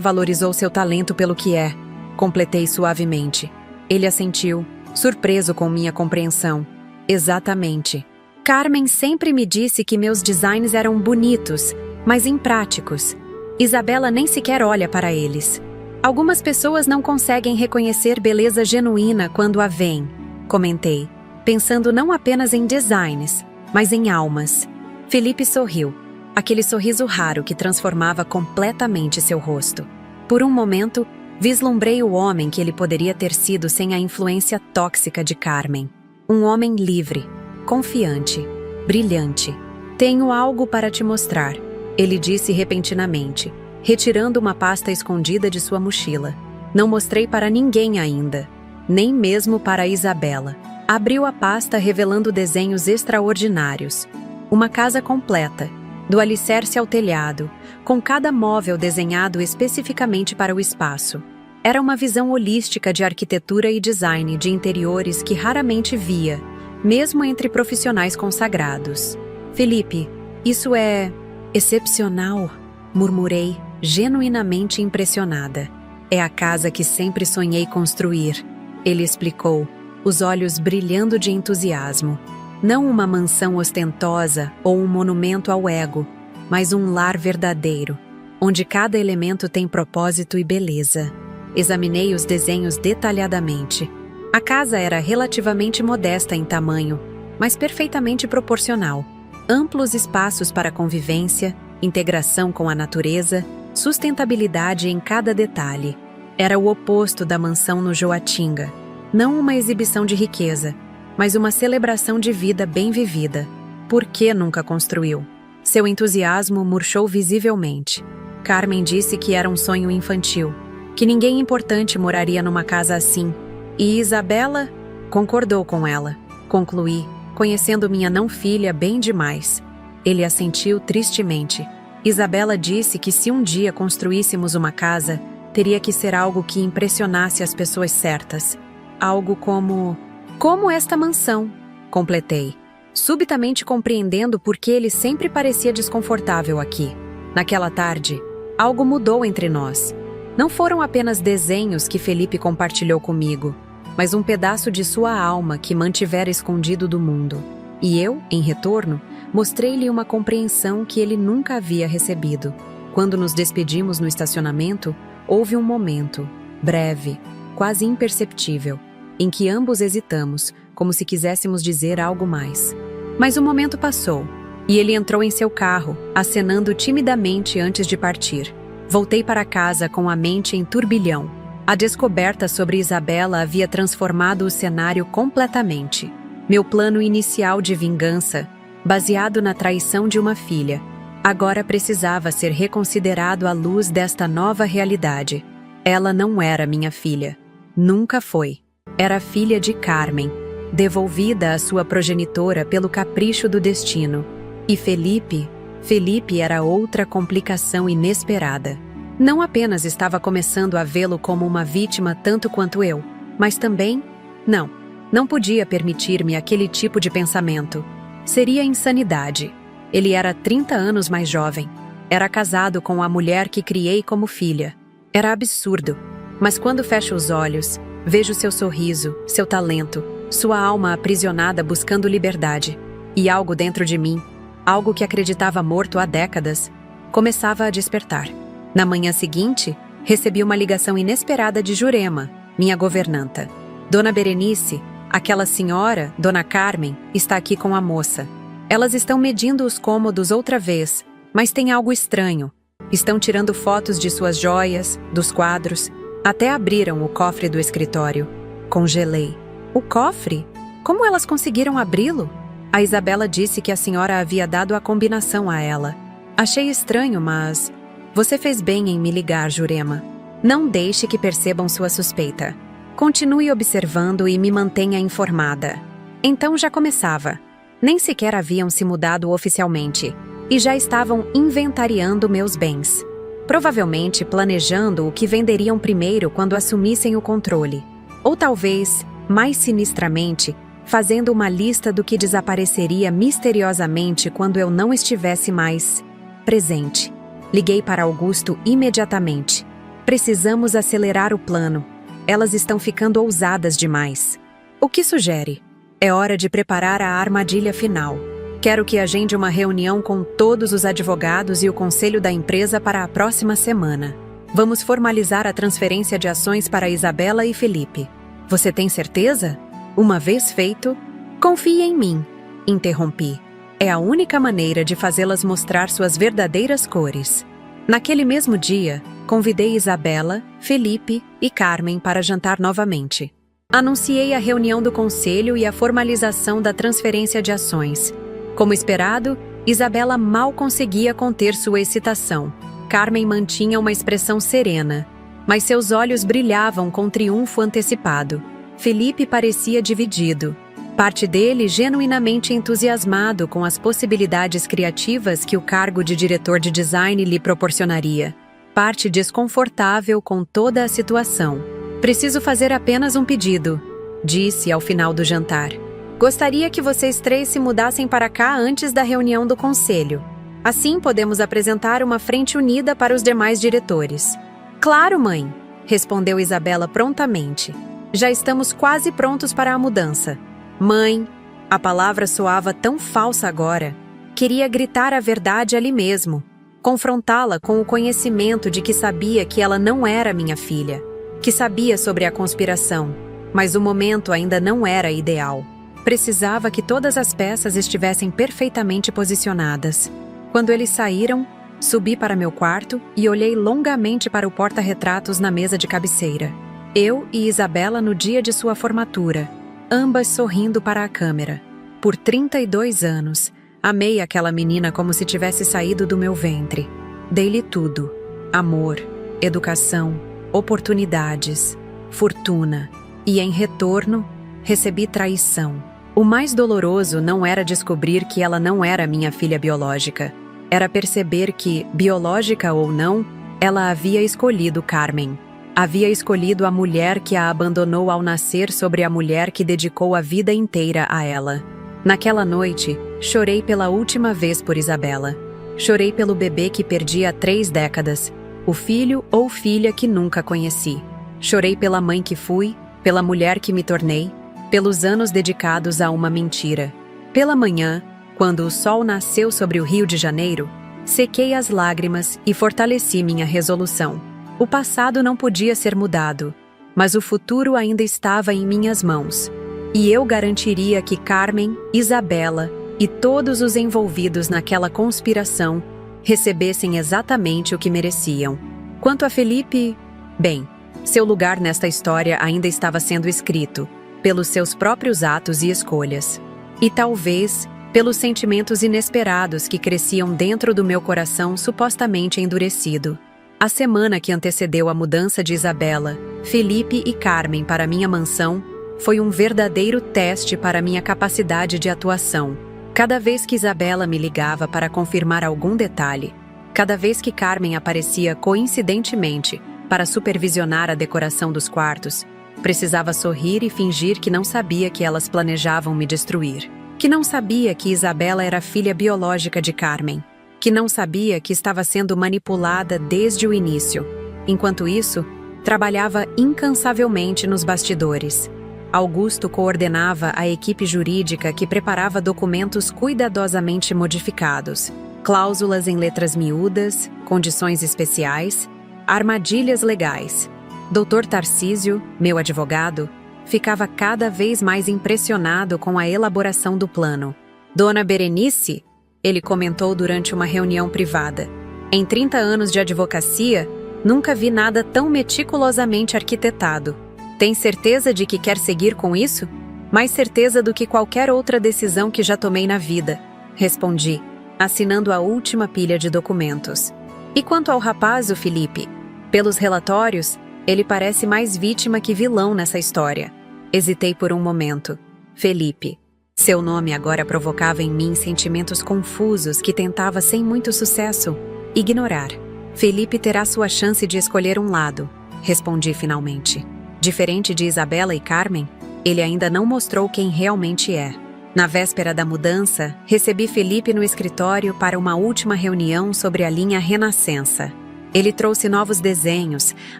valorizou seu talento pelo que é, completei suavemente. Ele assentiu, surpreso com minha compreensão. Exatamente. Carmen sempre me disse que meus designs eram bonitos, mas impráticos. Isabela nem sequer olha para eles. Algumas pessoas não conseguem reconhecer beleza genuína quando a veem, comentei, pensando não apenas em designs, mas em almas. Felipe sorriu. Aquele sorriso raro que transformava completamente seu rosto. Por um momento, vislumbrei o homem que ele poderia ter sido sem a influência tóxica de Carmen. Um homem livre, confiante, brilhante. Tenho algo para te mostrar, ele disse repentinamente, retirando uma pasta escondida de sua mochila. Não mostrei para ninguém ainda, nem mesmo para Isabela. Abriu a pasta revelando desenhos extraordinários. Uma casa completa, do alicerce ao telhado, com cada móvel desenhado especificamente para o espaço. Era uma visão holística de arquitetura e design de interiores que raramente via, mesmo entre profissionais consagrados. Felipe, isso é excepcional, murmurei, genuinamente impressionada. É a casa que sempre sonhei construir, ele explicou, os olhos brilhando de entusiasmo. Não uma mansão ostentosa ou um monumento ao ego, mas um lar verdadeiro, onde cada elemento tem propósito e beleza. Examinei os desenhos detalhadamente. A casa era relativamente modesta em tamanho, mas perfeitamente proporcional. Amplos espaços para convivência, integração com a natureza, sustentabilidade em cada detalhe. Era o oposto da mansão no Joatinga. Não uma exibição de riqueza, mas uma celebração de vida bem vivida. Por que nunca construiu? Seu entusiasmo murchou visivelmente. Carmen disse que era um sonho infantil, que ninguém importante moraria numa casa assim. E Isabela concordou com ela. Concluí, conhecendo minha não-filha bem demais. Ele assentiu tristemente. Isabela disse que se um dia construíssemos uma casa, teria que ser algo que impressionasse as pessoas certas. Algo como esta mansão, completei, subitamente compreendendo por que ele sempre parecia desconfortável aqui. Naquela tarde, algo mudou entre nós. Não foram apenas desenhos que Felipe compartilhou comigo, mas um pedaço de sua alma que mantivera escondido do mundo. E eu, em retorno, mostrei-lhe uma compreensão que ele nunca havia recebido. Quando nos despedimos no estacionamento, houve um momento, breve, quase imperceptível, em que ambos hesitamos, como se quiséssemos dizer algo mais. Mas o momento passou, e ele entrou em seu carro, acenando timidamente antes de partir. Voltei para casa com a mente em turbilhão. A descoberta sobre Isabela havia transformado o cenário completamente. Meu plano inicial de vingança, baseado na traição de uma filha, agora precisava ser reconsiderado à luz desta nova realidade. Ela não era minha filha. Nunca foi. Era filha de Carmen, devolvida à sua progenitora pelo capricho do destino. E Felipe era outra complicação inesperada. Não apenas estava começando a vê-lo como uma vítima tanto quanto eu, mas também, não podia permitir-me aquele tipo de pensamento. Seria insanidade. Ele era 30 anos mais jovem. Era casado com a mulher que criei como filha. Era absurdo. Mas quando fecho os olhos, vejo seu sorriso, seu talento, sua alma aprisionada buscando liberdade. E algo dentro de mim, algo que acreditava morto há décadas, começava a despertar. Na manhã seguinte, recebi uma ligação inesperada de Jurema, minha governanta. Dona Berenice, aquela senhora, Dona Carmen, está aqui com a moça. Elas estão medindo os cômodos outra vez, mas tem algo estranho. Estão tirando fotos de suas joias, dos quadros. Até abriram o cofre do escritório. Congelei. O cofre? Como elas conseguiram abri-lo? A Isabela disse que a senhora havia dado a combinação a ela. Achei estranho, mas... Você fez bem em me ligar, Jurema. Não deixe que percebam sua suspeita. Continue observando e me mantenha informada. Então já começava. Nem sequer haviam se mudado oficialmente, e já estavam inventariando meus bens. Provavelmente planejando o que venderiam primeiro quando assumissem o controle. Ou talvez, mais sinistramente, fazendo uma lista do que desapareceria misteriosamente quando eu não estivesse mais presente. Liguei para Augusto imediatamente. Precisamos acelerar o plano. Elas estão ficando ousadas demais. O que sugere? É hora de preparar a armadilha final. Quero que agende uma reunião com todos os advogados e o conselho da empresa para a próxima semana. Vamos formalizar a transferência de ações para Isabela e Felipe. Você tem certeza? Uma vez feito, confie em mim, interrompi. É a única maneira de fazê-las mostrar suas verdadeiras cores. Naquele mesmo dia, convidei Isabela, Felipe e Carmen para jantar novamente. Anunciei a reunião do conselho e a formalização da transferência de ações. Como esperado, Isabela mal conseguia conter sua excitação. Carmen mantinha uma expressão serena, mas seus olhos brilhavam com triunfo antecipado. Felipe parecia dividido. Parte dele genuinamente entusiasmado com as possibilidades criativas que o cargo de diretor de design lhe proporcionaria. Parte desconfortável com toda a situação. Preciso fazer apenas um pedido, disse ao final do jantar. Gostaria que vocês três se mudassem para cá antes da reunião do conselho. Assim podemos apresentar uma frente unida para os demais diretores. Claro, mãe, respondeu Isabela prontamente. Já estamos quase prontos para a mudança. Mãe, a palavra soava tão falsa agora. Queria gritar a verdade ali mesmo, confrontá-la com o conhecimento de que sabia que ela não era minha filha, que sabia sobre a conspiração, mas o momento ainda não era ideal. Precisava que todas as peças estivessem perfeitamente posicionadas. Quando eles saíram, subi para meu quarto e olhei longamente para o porta-retratos na mesa de cabeceira. Eu e Isabela no dia de sua formatura, ambas sorrindo para a câmera. Por 32 anos, amei aquela menina como se tivesse saído do meu ventre. Dei-lhe tudo: amor, educação, oportunidades, fortuna. E em retorno, recebi traição. O mais doloroso não era descobrir que ela não era minha filha biológica. Era perceber que, biológica ou não, ela havia escolhido Carmen. Havia escolhido a mulher que a abandonou ao nascer sobre a mulher que dedicou a vida inteira a ela. Naquela noite, chorei pela última vez por Isabela. Chorei pelo bebê que perdi há 3 décadas, o filho ou filha que nunca conheci. Chorei pela mãe que fui, pela mulher que me tornei, pelos anos dedicados a uma mentira. Pela manhã, quando o sol nasceu sobre o Rio de Janeiro, sequei as lágrimas e fortaleci minha resolução. O passado não podia ser mudado, mas o futuro ainda estava em minhas mãos. E eu garantiria que Carmen, Isabela e todos os envolvidos naquela conspiração recebessem exatamente o que mereciam. Quanto a Felipe, bem, seu lugar nesta história ainda estava sendo escrito, pelos seus próprios atos e escolhas. E talvez pelos sentimentos inesperados que cresciam dentro do meu coração supostamente endurecido. A semana que antecedeu a mudança de Isabela, Felipe e Carmen para minha mansão foi um verdadeiro teste para minha capacidade de atuação. Cada vez que Isabela me ligava para confirmar algum detalhe, cada vez que Carmen aparecia coincidentemente para supervisionar a decoração dos quartos, precisava sorrir e fingir que não sabia que elas planejavam me destruir. Que não sabia que Isabela era filha biológica de Carmen. Que não sabia que estava sendo manipulada desde o início. Enquanto isso, trabalhava incansavelmente nos bastidores. Augusto coordenava a equipe jurídica que preparava documentos cuidadosamente modificados, cláusulas em letras miúdas, condições especiais, armadilhas legais. Dr. Tarcísio, meu advogado, ficava cada vez mais impressionado com a elaboração do plano. Dona Berenice, ele comentou durante uma reunião privada, em 30 anos de advocacia, nunca vi nada tão meticulosamente arquitetado. Tem certeza de que quer seguir com isso? Mais certeza do que qualquer outra decisão que já tomei na vida, respondi, assinando a última pilha de documentos. E quanto ao rapaz, o Felipe? Pelos relatórios, ele parece mais vítima que vilão nessa história. Hesitei por um momento. Felipe. Seu nome agora provocava em mim sentimentos confusos que tentava sem muito sucesso ignorar. Felipe terá sua chance de escolher um lado, respondi finalmente. Diferente de Isabela e Carmen, ele ainda não mostrou quem realmente é. Na véspera da mudança, recebi Felipe no escritório para uma última reunião sobre a linha Renascença. Ele trouxe novos desenhos,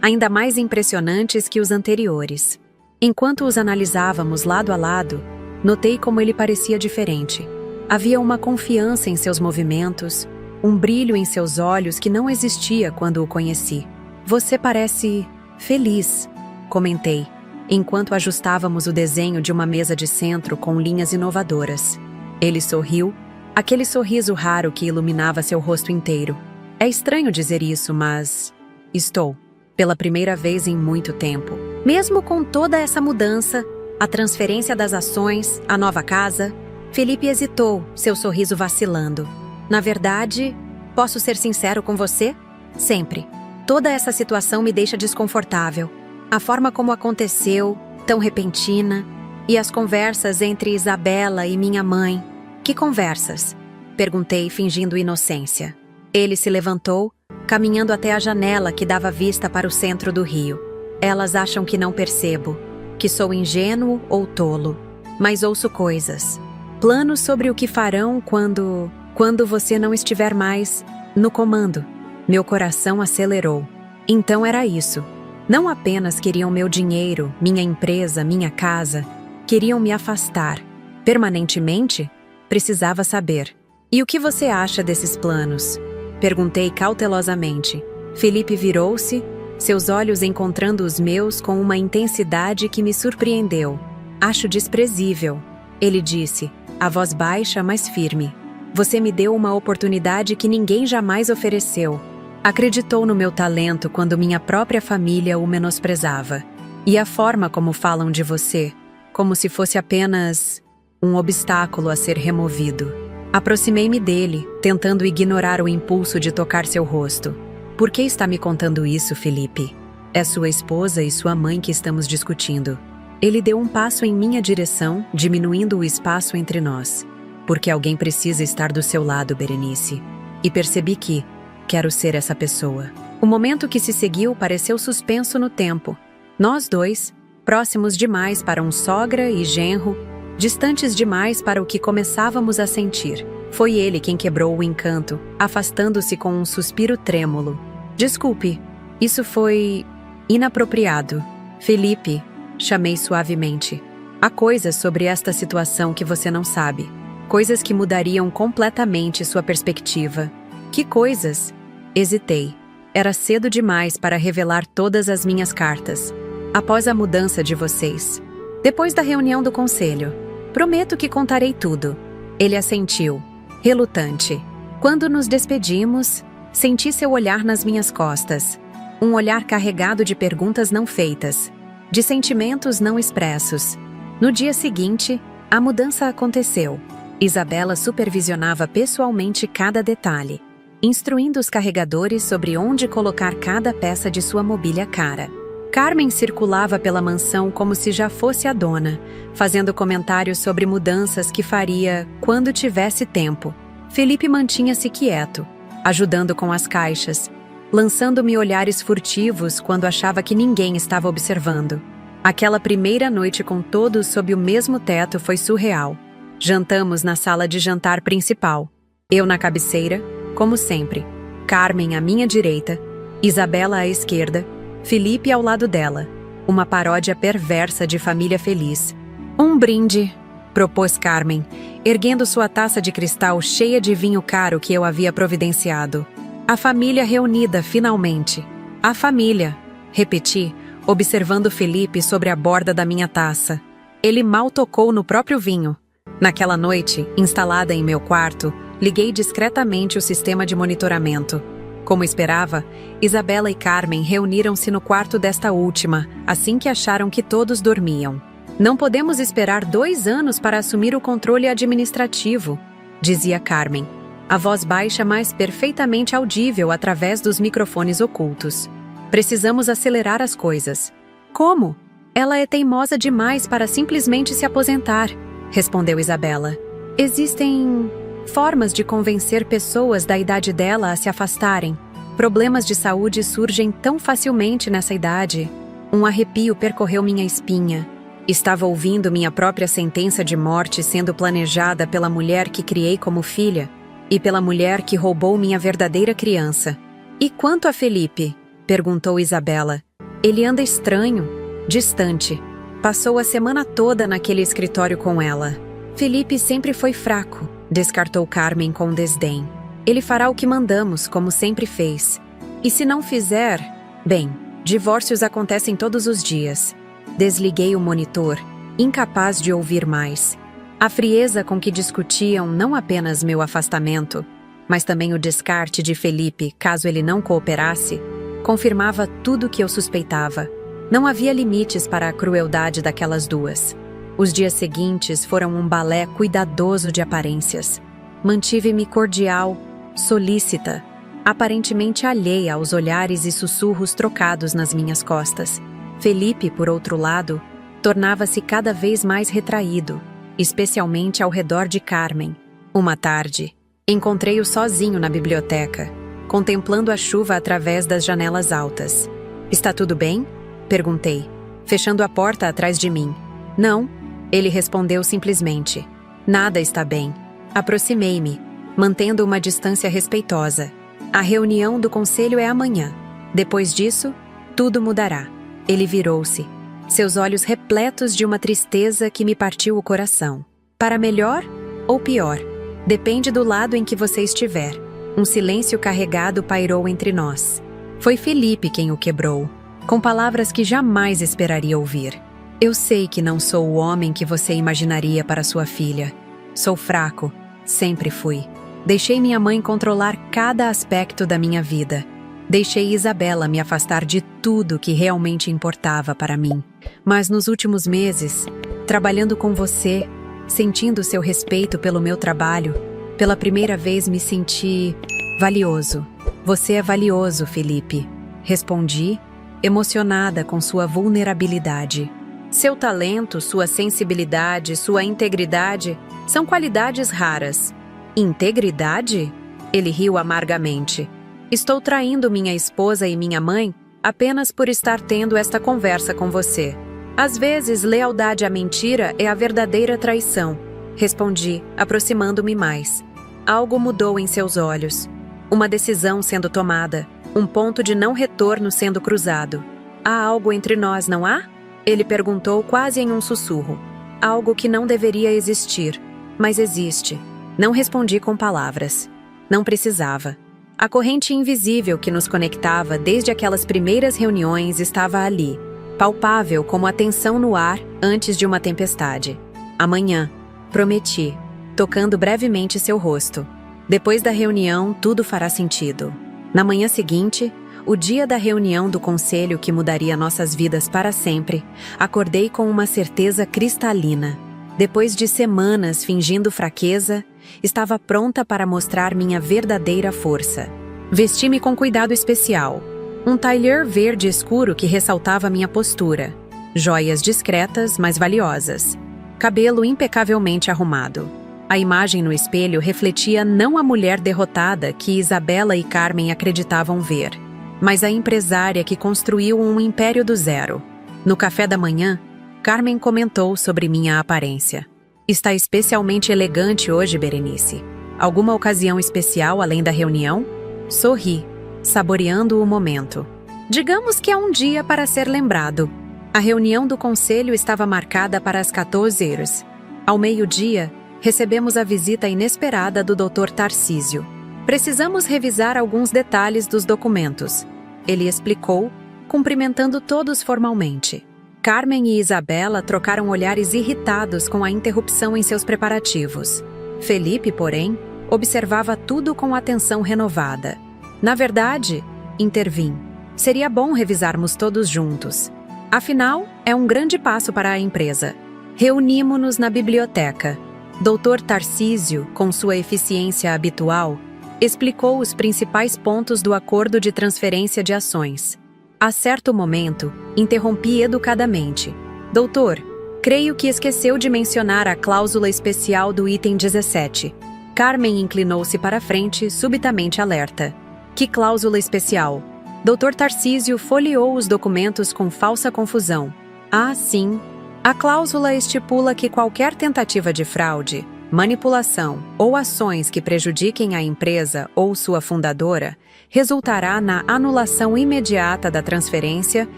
ainda mais impressionantes que os anteriores. Enquanto os analisávamos lado a lado, notei como ele parecia diferente. Havia uma confiança em seus movimentos, um brilho em seus olhos que não existia quando o conheci. Você parece feliz, comentei, enquanto ajustávamos o desenho de uma mesa de centro com linhas inovadoras. Ele sorriu, aquele sorriso raro que iluminava seu rosto inteiro. É estranho dizer isso, mas estou, pela primeira vez em muito tempo. Mesmo com toda essa mudança, a transferência das ações, a nova casa, Felipe hesitou, seu sorriso vacilando. Na verdade, posso ser sincero com você? Sempre. Toda essa situação me deixa desconfortável. A forma como aconteceu, tão repentina, e as conversas entre Isabela e minha mãe. Que conversas? Perguntei, fingindo inocência. Ele se levantou, caminhando até a janela que dava vista para o centro do rio. Elas acham que não percebo, que sou ingênuo ou tolo, mas ouço coisas. Planos sobre o que farão quando você não estiver mais no comando. Meu coração acelerou. Então era isso. Não apenas queriam meu dinheiro, minha empresa, minha casa, queriam me afastar. Permanentemente? Precisava saber. E o que você acha desses planos? Perguntei cautelosamente. Felipe virou-se, seus olhos encontrando os meus com uma intensidade que me surpreendeu. Acho desprezível, ele disse, a voz baixa, mas firme. Você me deu uma oportunidade que ninguém jamais ofereceu. Acreditou no meu talento quando minha própria família o menosprezava. E a forma como falam de você, como se fosse apenas um obstáculo a ser removido. Aproximei-me dele, tentando ignorar o impulso de tocar seu rosto. Por que está me contando isso, Felipe? É sua esposa e sua mãe que estamos discutindo. Ele deu um passo em minha direção, diminuindo o espaço entre nós. Porque alguém precisa estar do seu lado, Berenice. E percebi que quero ser essa pessoa. O momento que se seguiu pareceu suspenso no tempo. Nós dois, próximos demais para um sogra e genro, distantes demais para o que começávamos a sentir. Foi ele quem quebrou o encanto, afastando-se com um suspiro trêmulo. Desculpe, isso foi inapropriado. Felipe, chamei suavemente. Há coisas sobre esta situação que você não sabe. Coisas que mudariam completamente sua perspectiva. Que coisas? Hesitei. Era cedo demais para revelar todas as minhas cartas. Após a mudança de vocês. Depois da reunião do conselho. Prometo que contarei tudo. Ele assentiu, relutante. Quando nos despedimos, senti seu olhar nas minhas costas. Um olhar carregado de perguntas não feitas, de sentimentos não expressos. No dia seguinte, a mudança aconteceu. Isabela supervisionava pessoalmente cada detalhe, instruindo os carregadores sobre onde colocar cada peça de sua mobília cara. Carmen circulava pela mansão como se já fosse a dona, fazendo comentários sobre mudanças que faria quando tivesse tempo. Felipe mantinha-se quieto, ajudando com as caixas, lançando-me olhares furtivos quando achava que ninguém estava observando. Aquela primeira noite com todos sob o mesmo teto foi surreal. Jantamos na sala de jantar principal. Eu na cabeceira, como sempre. Carmen à minha direita, Isabela à esquerda, Felipe ao lado dela. Uma paródia perversa de família feliz. Um brinde, propôs Carmen, erguendo sua taça de cristal cheia de vinho caro que eu havia providenciado. A família reunida, finalmente. A família, repeti, observando Felipe sobre a borda da minha taça. Ele mal tocou no próprio vinho. Naquela noite, instalada em meu quarto, liguei discretamente o sistema de monitoramento. Como esperava, Isabela e Carmen reuniram-se no quarto desta última, assim que acharam que todos dormiam. Não podemos esperar 2 anos para assumir o controle administrativo, dizia Carmen, a voz baixa mas perfeitamente audível através dos microfones ocultos. Precisamos acelerar as coisas. Como? Ela é teimosa demais para simplesmente se aposentar, respondeu Isabela. Existem formas de convencer pessoas da idade dela a se afastarem. Problemas de saúde surgem tão facilmente nessa idade. Um arrepio percorreu minha espinha. Estava ouvindo minha própria sentença de morte sendo planejada pela mulher que criei como filha e pela mulher que roubou minha verdadeira criança. E quanto a Felipe? Perguntou Isabela. Ele anda estranho, distante. Passou a semana toda naquele escritório com ela. Felipe sempre foi fraco, descartou Carmen com desdém. Ele fará o que mandamos, como sempre fez. E se não fizer, bem, divórcios acontecem todos os dias. Desliguei o monitor, incapaz de ouvir mais. A frieza com que discutiam não apenas meu afastamento, mas também o descarte de Felipe, caso ele não cooperasse, confirmava tudo o que eu suspeitava. Não havia limites para a crueldade daquelas duas. Os dias seguintes foram um balé cuidadoso de aparências. Mantive-me cordial, solícita, aparentemente alheia aos olhares e sussurros trocados nas minhas costas. Felipe, por outro lado, tornava-se cada vez mais retraído, especialmente ao redor de Carmen. Uma tarde, encontrei-o sozinho na biblioteca, contemplando a chuva através das janelas altas. Está tudo bem? Perguntei, fechando a porta atrás de mim. Não, ele respondeu simplesmente. Nada está bem. Aproximei-me, mantendo uma distância respeitosa. A reunião do conselho é amanhã. Depois disso, tudo mudará. Ele virou-se, seus olhos repletos de uma tristeza que me partiu o coração. Para melhor ou pior, depende do lado em que você estiver. Um silêncio carregado pairou entre nós. Foi Felipe quem o quebrou, com palavras que jamais esperaria ouvir. Eu sei que não sou o homem que você imaginaria para sua filha. Sou fraco, sempre fui. Deixei minha mãe controlar cada aspecto da minha vida. Deixei Isabela me afastar de tudo que realmente importava para mim. Mas nos últimos meses, trabalhando com você, sentindo seu respeito pelo meu trabalho, pela primeira vez me senti valioso. Você é valioso, Felipe. Respondi, emocionada com sua vulnerabilidade. Seu talento, sua sensibilidade, sua integridade são qualidades raras. Integridade? Ele riu amargamente. Estou traindo minha esposa e minha mãe apenas por estar tendo esta conversa com você. Às vezes, lealdade à mentira é a verdadeira traição. Respondi, aproximando-me mais. Algo mudou em seus olhos. Uma decisão sendo tomada, um ponto de não retorno sendo cruzado. Há algo entre nós, não há? Ele perguntou quase em um sussurro. Algo que não deveria existir, mas existe. Não respondi com palavras. Não precisava. A corrente invisível que nos conectava desde aquelas primeiras reuniões estava ali, palpável como a tensão no ar antes de uma tempestade. Amanhã, prometi, tocando brevemente seu rosto. Depois da reunião, tudo fará sentido. Na manhã seguinte, o dia da reunião do conselho que mudaria nossas vidas para sempre, acordei com uma certeza cristalina. Depois de semanas fingindo fraqueza, estava pronta para mostrar minha verdadeira força. Vesti-me com cuidado especial. Um tailleur verde escuro que ressaltava minha postura. Joias discretas, mas valiosas. Cabelo impecavelmente arrumado. A imagem no espelho refletia não a mulher derrotada que Isabela e Carmen acreditavam ver, mas a empresária que construiu um império do zero. No café da manhã, Carmen comentou sobre minha aparência. Está especialmente elegante hoje, Berenice. Alguma ocasião especial além da reunião? Sorri, saboreando o momento. Digamos que é um dia para ser lembrado. A reunião do conselho estava marcada para as 14 horas. Ao meio-dia, recebemos a visita inesperada do Dr. Tarcísio. Precisamos revisar alguns detalhes dos documentos. Ele explicou, cumprimentando todos formalmente. Carmen e Isabela trocaram olhares irritados com a interrupção em seus preparativos. Felipe, porém, observava tudo com atenção renovada. Na verdade, intervim, seria bom revisarmos todos juntos. Afinal, é um grande passo para a empresa. Reunimo-nos na biblioteca. Dr. Tarcísio, com sua eficiência habitual, explicou os principais pontos do acordo de transferência de ações. A certo momento, interrompi educadamente. Doutor, creio que esqueceu de mencionar a cláusula especial do item 17. Carmen inclinou-se para frente, subitamente alerta. Que cláusula especial? Dr. Tarcísio folheou os documentos com falsa confusão. Ah, sim. A cláusula estipula que qualquer tentativa de fraude, manipulação ou ações que prejudiquem a empresa ou sua fundadora resultará na anulação imediata da transferência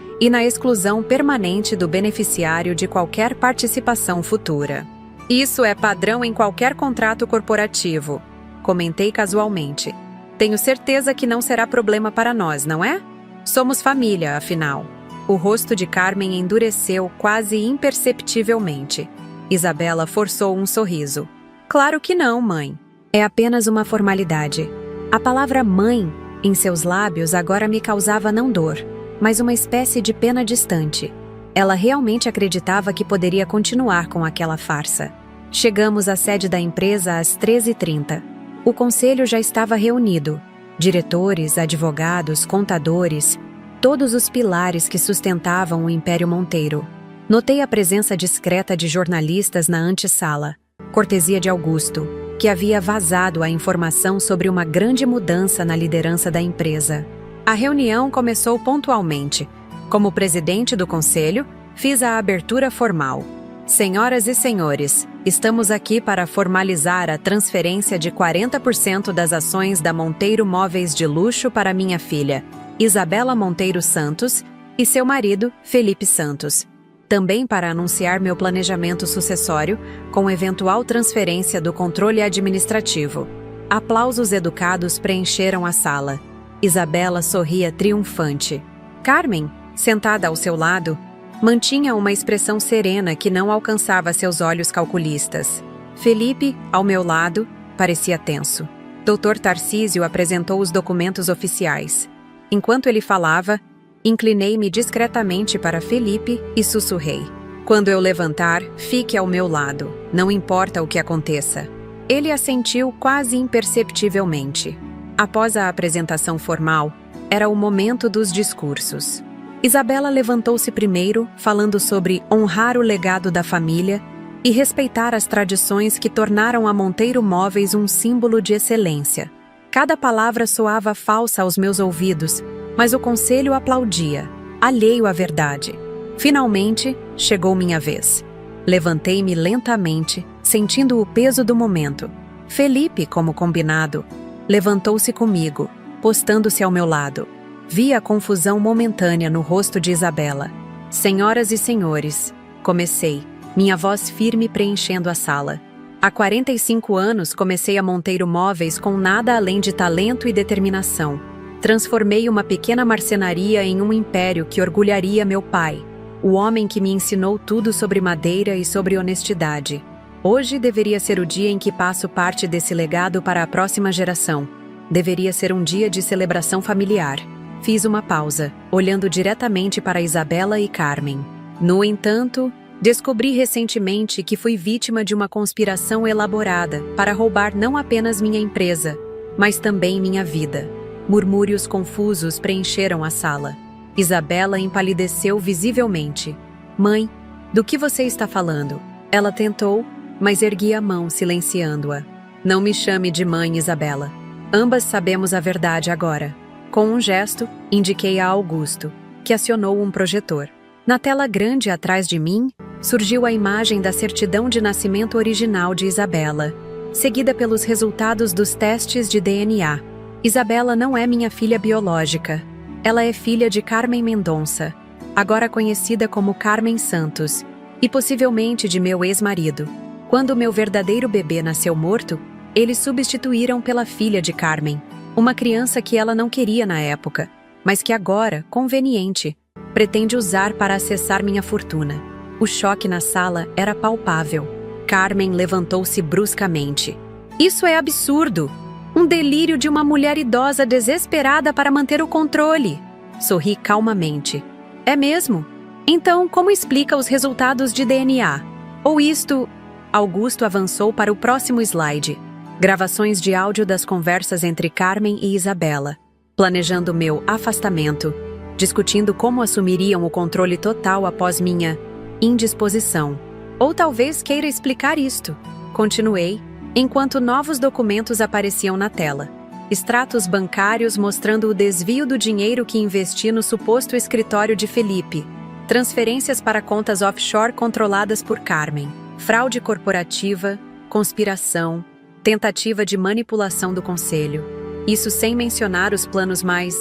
e na exclusão permanente do beneficiário de qualquer participação futura. Isso é padrão em qualquer contrato corporativo, comentei casualmente. Tenho certeza que não será problema para nós, não é? Somos família, afinal. O rosto de Carmen endureceu quase imperceptivelmente. Isabela forçou um sorriso. Claro que não, mãe. É apenas uma formalidade. A palavra mãe, em seus lábios, agora me causava não dor, mas uma espécie de pena distante. Ela realmente acreditava que poderia continuar com aquela farsa. Chegamos à sede da empresa às 13h30. O conselho já estava reunido. Diretores, advogados, contadores, todos os pilares que sustentavam o Império Monteiro. Notei a presença discreta de jornalistas na antessala, cortesia de Augusto, que havia vazado a informação sobre uma grande mudança na liderança da empresa. A reunião começou pontualmente. Como presidente do conselho, fiz a abertura formal. Senhoras e senhores, estamos aqui para formalizar a transferência de 40% das ações da Monteiro Móveis de Luxo para minha filha, Isabela Monteiro Santos, e seu marido, Felipe Santos. Também para anunciar meu planejamento sucessório, com eventual transferência do controle administrativo. Aplausos educados preencheram a sala. Isabela sorria triunfante. Carmen, sentada ao seu lado, mantinha uma expressão serena que não alcançava seus olhos calculistas. Felipe, ao meu lado, parecia tenso. Dr. Tarcísio apresentou os documentos oficiais. Enquanto ele falava, inclinei-me discretamente para Felipe e sussurrei. Quando eu levantar, fique ao meu lado, não importa o que aconteça. Ele assentiu quase imperceptivelmente. Após a apresentação formal, era o momento dos discursos. Isabela levantou-se primeiro, falando sobre honrar o legado da família e respeitar as tradições que tornaram a Monteiro Móveis um símbolo de excelência. Cada palavra soava falsa aos meus ouvidos, mas o conselho aplaudia, alheio à verdade. Finalmente, chegou minha vez. Levantei-me lentamente, sentindo o peso do momento. Felipe, como combinado, levantou-se comigo, postando-se ao meu lado. Vi a confusão momentânea no rosto de Isabela. Senhoras e senhores, comecei, minha voz firme preenchendo a sala. Há 45 anos comecei a Monteiro Móveis com nada além de talento e determinação. Transformei uma pequena marcenaria em um império que orgulharia meu pai, o homem que me ensinou tudo sobre madeira e sobre honestidade. Hoje deveria ser o dia em que passo parte desse legado para a próxima geração. Deveria ser um dia de celebração familiar. Fiz uma pausa, olhando diretamente para Isabela e Carmen. No entanto, descobri recentemente que fui vítima de uma conspiração elaborada para roubar não apenas minha empresa, mas também minha vida. Murmúrios confusos preencheram a sala. Isabela empalideceu visivelmente. Mãe, do que você está falando? Ela tentou, mas ergui a mão silenciando-a. Não me chame de mãe, Isabela. Ambas sabemos a verdade agora. Com um gesto, indiquei a Augusto, que acionou um projetor. Na tela grande atrás de mim, surgiu a imagem da certidão de nascimento original de Isabela, seguida pelos resultados dos testes de DNA. Isabela não é minha filha biológica. Ela é filha de Carmen Mendonça, agora conhecida como Carmen Santos, e possivelmente de meu ex-marido. Quando meu verdadeiro bebê nasceu morto, eles substituíram pela filha de Carmen, uma criança que ela não queria na época, mas que agora, conveniente, pretende usar para acessar minha fortuna. O choque na sala era palpável. Carmen levantou-se bruscamente. Isso é absurdo! Um delírio de uma mulher idosa desesperada para manter o controle. Sorri calmamente. É mesmo? Então, como explica os resultados de DNA? Ou isto... Augusto avançou para o próximo slide. Gravações de áudio das conversas entre Carmen e Isabela, planejando meu afastamento, discutindo como assumiriam o controle total após minha indisposição. Ou talvez queira explicar isto. Continuei, enquanto novos documentos apareciam na tela. Extratos bancários mostrando o desvio do dinheiro que investi no suposto escritório de Felipe. Transferências para contas offshore controladas por Carmen. Fraude corporativa, conspiração, tentativa de manipulação do conselho. Isso sem mencionar os planos mais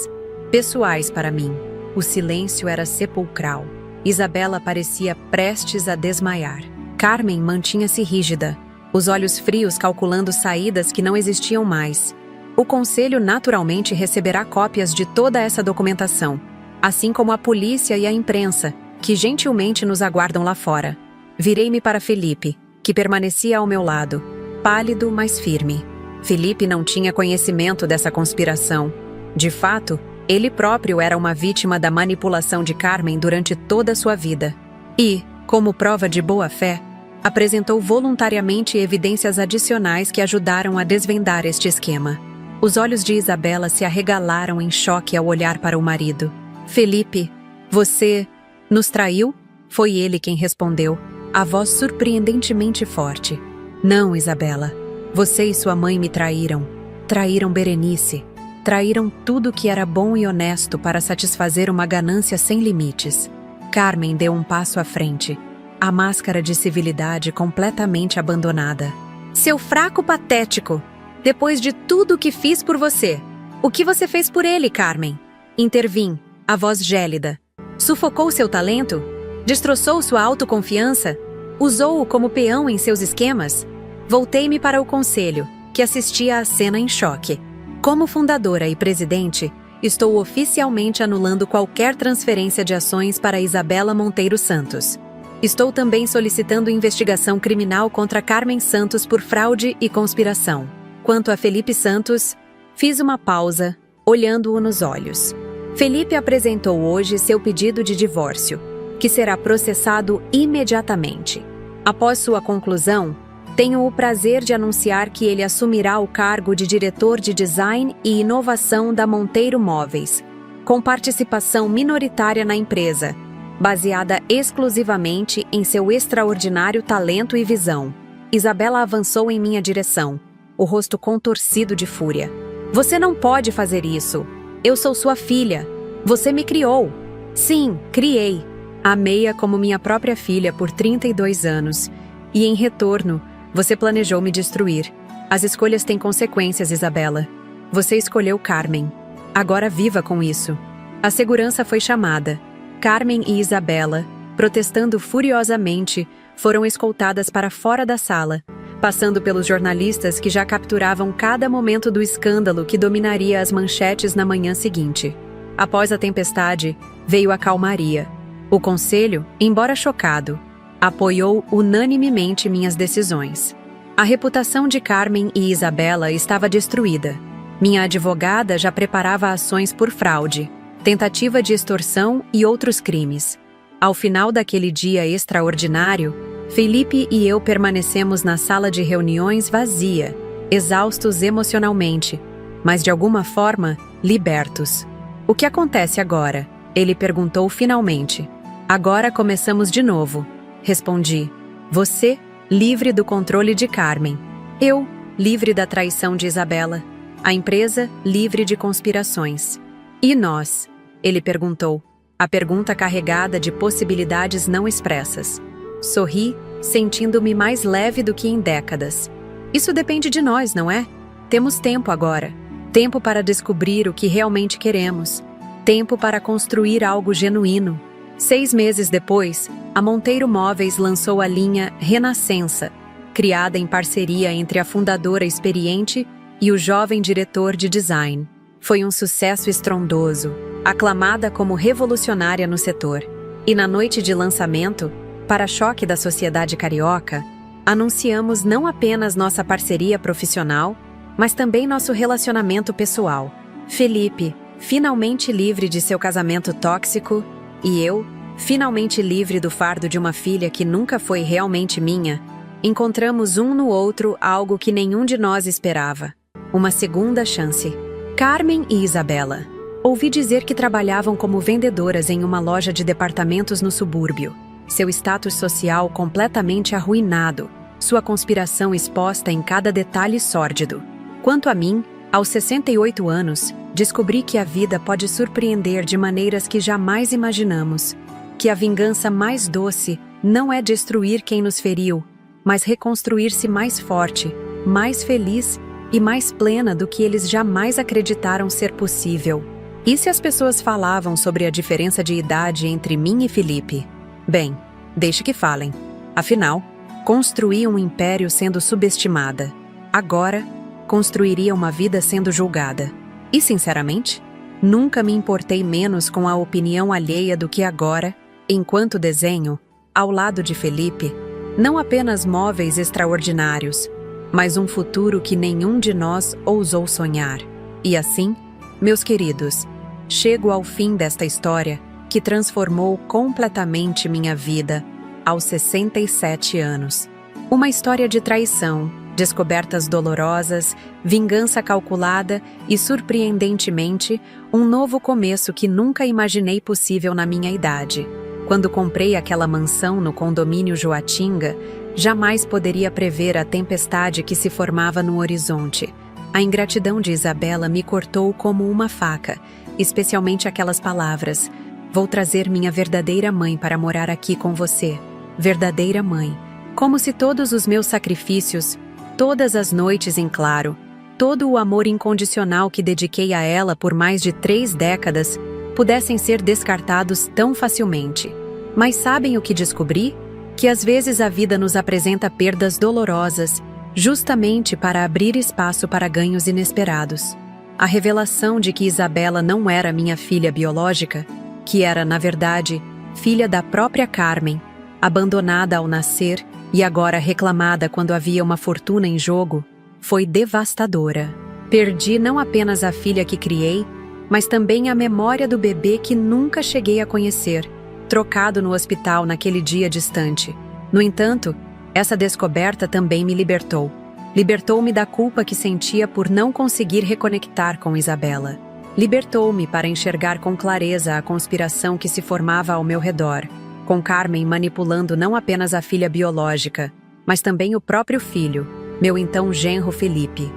pessoais para mim. O silêncio era sepulcral. Isabela parecia prestes a desmaiar. Carmen mantinha-se rígida, os olhos frios calculando saídas que não existiam mais. O conselho naturalmente receberá cópias de toda essa documentação, assim como a polícia e a imprensa, que gentilmente nos aguardam lá fora. Virei-me para Felipe, que permanecia ao meu lado, pálido, mas firme. Felipe não tinha conhecimento dessa conspiração. De fato, ele próprio era uma vítima da manipulação de Carmen durante toda a sua vida. E, como prova de boa-fé, apresentou voluntariamente evidências adicionais que ajudaram a desvendar este esquema. Os olhos de Isabela se arregalaram em choque ao olhar para o marido. Felipe, você nos traiu? Foi ele quem respondeu, a voz surpreendentemente forte. Não, Isabela. Você e sua mãe me traíram. Traíram Berenice. Traíram tudo que era bom e honesto para satisfazer uma ganância sem limites. Carmen deu um passo à frente, a máscara de civilidade completamente abandonada. Seu fraco patético! Depois de tudo o que fiz por você. O que você fez por ele, Carmen? Intervim, a voz gélida. Sufocou seu talento? Destroçou sua autoconfiança? Usou-o como peão em seus esquemas? Voltei-me para o conselho, que assistia à cena em choque. Como fundadora e presidente, estou oficialmente anulando qualquer transferência de ações para Isabela Monteiro Santos. Estou também solicitando investigação criminal contra Carmen Santos por fraude e conspiração. Quanto a Felipe Santos, fiz uma pausa, olhando-o nos olhos. Felipe apresentou hoje seu pedido de divórcio, que será processado imediatamente. Após sua conclusão, tenho o prazer de anunciar que ele assumirá o cargo de diretor de design e inovação da Monteiro Móveis, com participação minoritária na empresa, baseada exclusivamente em seu extraordinário talento e visão. Isabela avançou em minha direção, o rosto contorcido de fúria. Você não pode fazer isso. Eu sou sua filha. Você me criou. Sim, criei. Amei-a como minha própria filha por 32 anos. E em retorno, você planejou me destruir. As escolhas têm consequências, Isabela. Você escolheu Carmen. Agora viva com isso. A segurança foi chamada. Carmen e Isabela, protestando furiosamente, foram escoltadas para fora da sala, passando pelos jornalistas que já capturavam cada momento do escândalo que dominaria as manchetes na manhã seguinte. Após a tempestade, veio a calmaria. O conselho, embora chocado, apoiou unanimemente minhas decisões. A reputação de Carmen e Isabela estava destruída. Minha advogada já preparava ações por fraude, tentativa de extorsão e outros crimes. Ao final daquele dia extraordinário, Felipe e eu permanecemos na sala de reuniões vazia, exaustos emocionalmente, mas de alguma forma, libertos. O que acontece agora? Ele perguntou finalmente. Agora começamos de novo. Respondi. Você, livre do controle de Carmen. Eu, livre da traição de Isabela. A empresa, livre de conspirações. E nós? Ele perguntou, a pergunta carregada de possibilidades não expressas. Sorri, sentindo-me mais leve do que em décadas. Isso depende de nós, não é? Temos tempo agora. Tempo para descobrir o que realmente queremos. Tempo para construir algo genuíno. 6 meses depois, a Monteiro Móveis lançou a linha Renascença, criada em parceria entre a fundadora experiente e o jovem diretor de design. Foi um sucesso estrondoso, aclamada como revolucionária no setor. E na noite de lançamento, para choque da sociedade carioca, anunciamos não apenas nossa parceria profissional, mas também nosso relacionamento pessoal. Felipe, finalmente livre de seu casamento tóxico, e eu, finalmente livre do fardo de uma filha que nunca foi realmente minha, encontramos um no outro algo que nenhum de nós esperava. Uma segunda chance. Carmen e Isabela. Ouvi dizer que trabalhavam como vendedoras em uma loja de departamentos no subúrbio. Seu status social completamente arruinado, sua conspiração exposta em cada detalhe sórdido. Quanto a mim, aos 68 anos, descobri que a vida pode surpreender de maneiras que jamais imaginamos. Que a vingança mais doce não é destruir quem nos feriu, mas reconstruir-se mais forte, mais feliz e mais plena do que eles jamais acreditaram ser possível. E se as pessoas falavam sobre a diferença de idade entre mim e Felipe? Bem, deixe que falem. Afinal, construí um império sendo subestimada. Agora, construiria uma vida sendo julgada. E, sinceramente, nunca me importei menos com a opinião alheia do que agora, enquanto desenho, ao lado de Felipe, não apenas móveis extraordinários, mas um futuro que nenhum de nós ousou sonhar. E assim, meus queridos, chego ao fim desta história que transformou completamente minha vida aos 67 anos. Uma história de traição, descobertas dolorosas, vingança calculada e, surpreendentemente, um novo começo que nunca imaginei possível na minha idade. Quando comprei aquela mansão no condomínio Joatinga, jamais poderia prever a tempestade que se formava no horizonte. A ingratidão de Isabela me cortou como uma faca, especialmente aquelas palavras: "Vou trazer minha verdadeira mãe para morar aqui com você." Verdadeira mãe. Como se todos os meus sacrifícios, todas as noites em claro, todo o amor incondicional que dediquei a ela por mais de 3 décadas, pudessem ser descartados tão facilmente. Mas sabem o que descobri? Que às vezes a vida nos apresenta perdas dolorosas, justamente para abrir espaço para ganhos inesperados. A revelação de que Isabela não era minha filha biológica, que era, na verdade, filha da própria Carmen, abandonada ao nascer e agora reclamada quando havia uma fortuna em jogo, foi devastadora. Perdi não apenas a filha que criei, mas também a memória do bebê que nunca cheguei a conhecer, trocado no hospital naquele dia distante. No entanto, essa descoberta também me libertou. Libertou-me da culpa que sentia por não conseguir reconectar com Isabela. Libertou-me para enxergar com clareza a conspiração que se formava ao meu redor, com Carmen manipulando não apenas a filha biológica, mas também o próprio filho, meu então genro Felipe.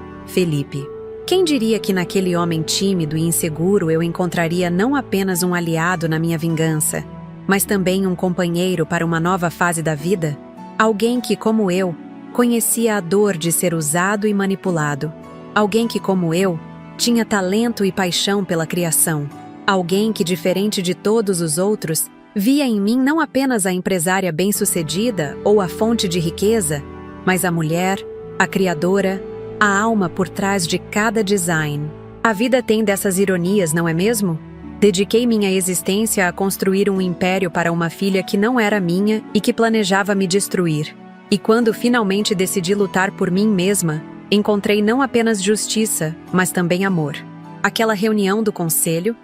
Quem diria que naquele homem tímido e inseguro eu encontraria não apenas um aliado na minha vingança, mas também um companheiro para uma nova fase da vida? Alguém que, como eu, conhecia a dor de ser usado e manipulado. Alguém que, como eu, tinha talento e paixão pela criação. Alguém que, diferente de todos os outros, via em mim não apenas a empresária bem-sucedida ou a fonte de riqueza, mas a mulher, a criadora, a alma por trás de cada design. A vida tem dessas ironias, não é mesmo? Dediquei minha existência a construir um império para uma filha que não era minha e que planejava me destruir. E quando finalmente decidi lutar por mim mesma, encontrei não apenas justiça, mas também amor. Aquela reunião do conselho.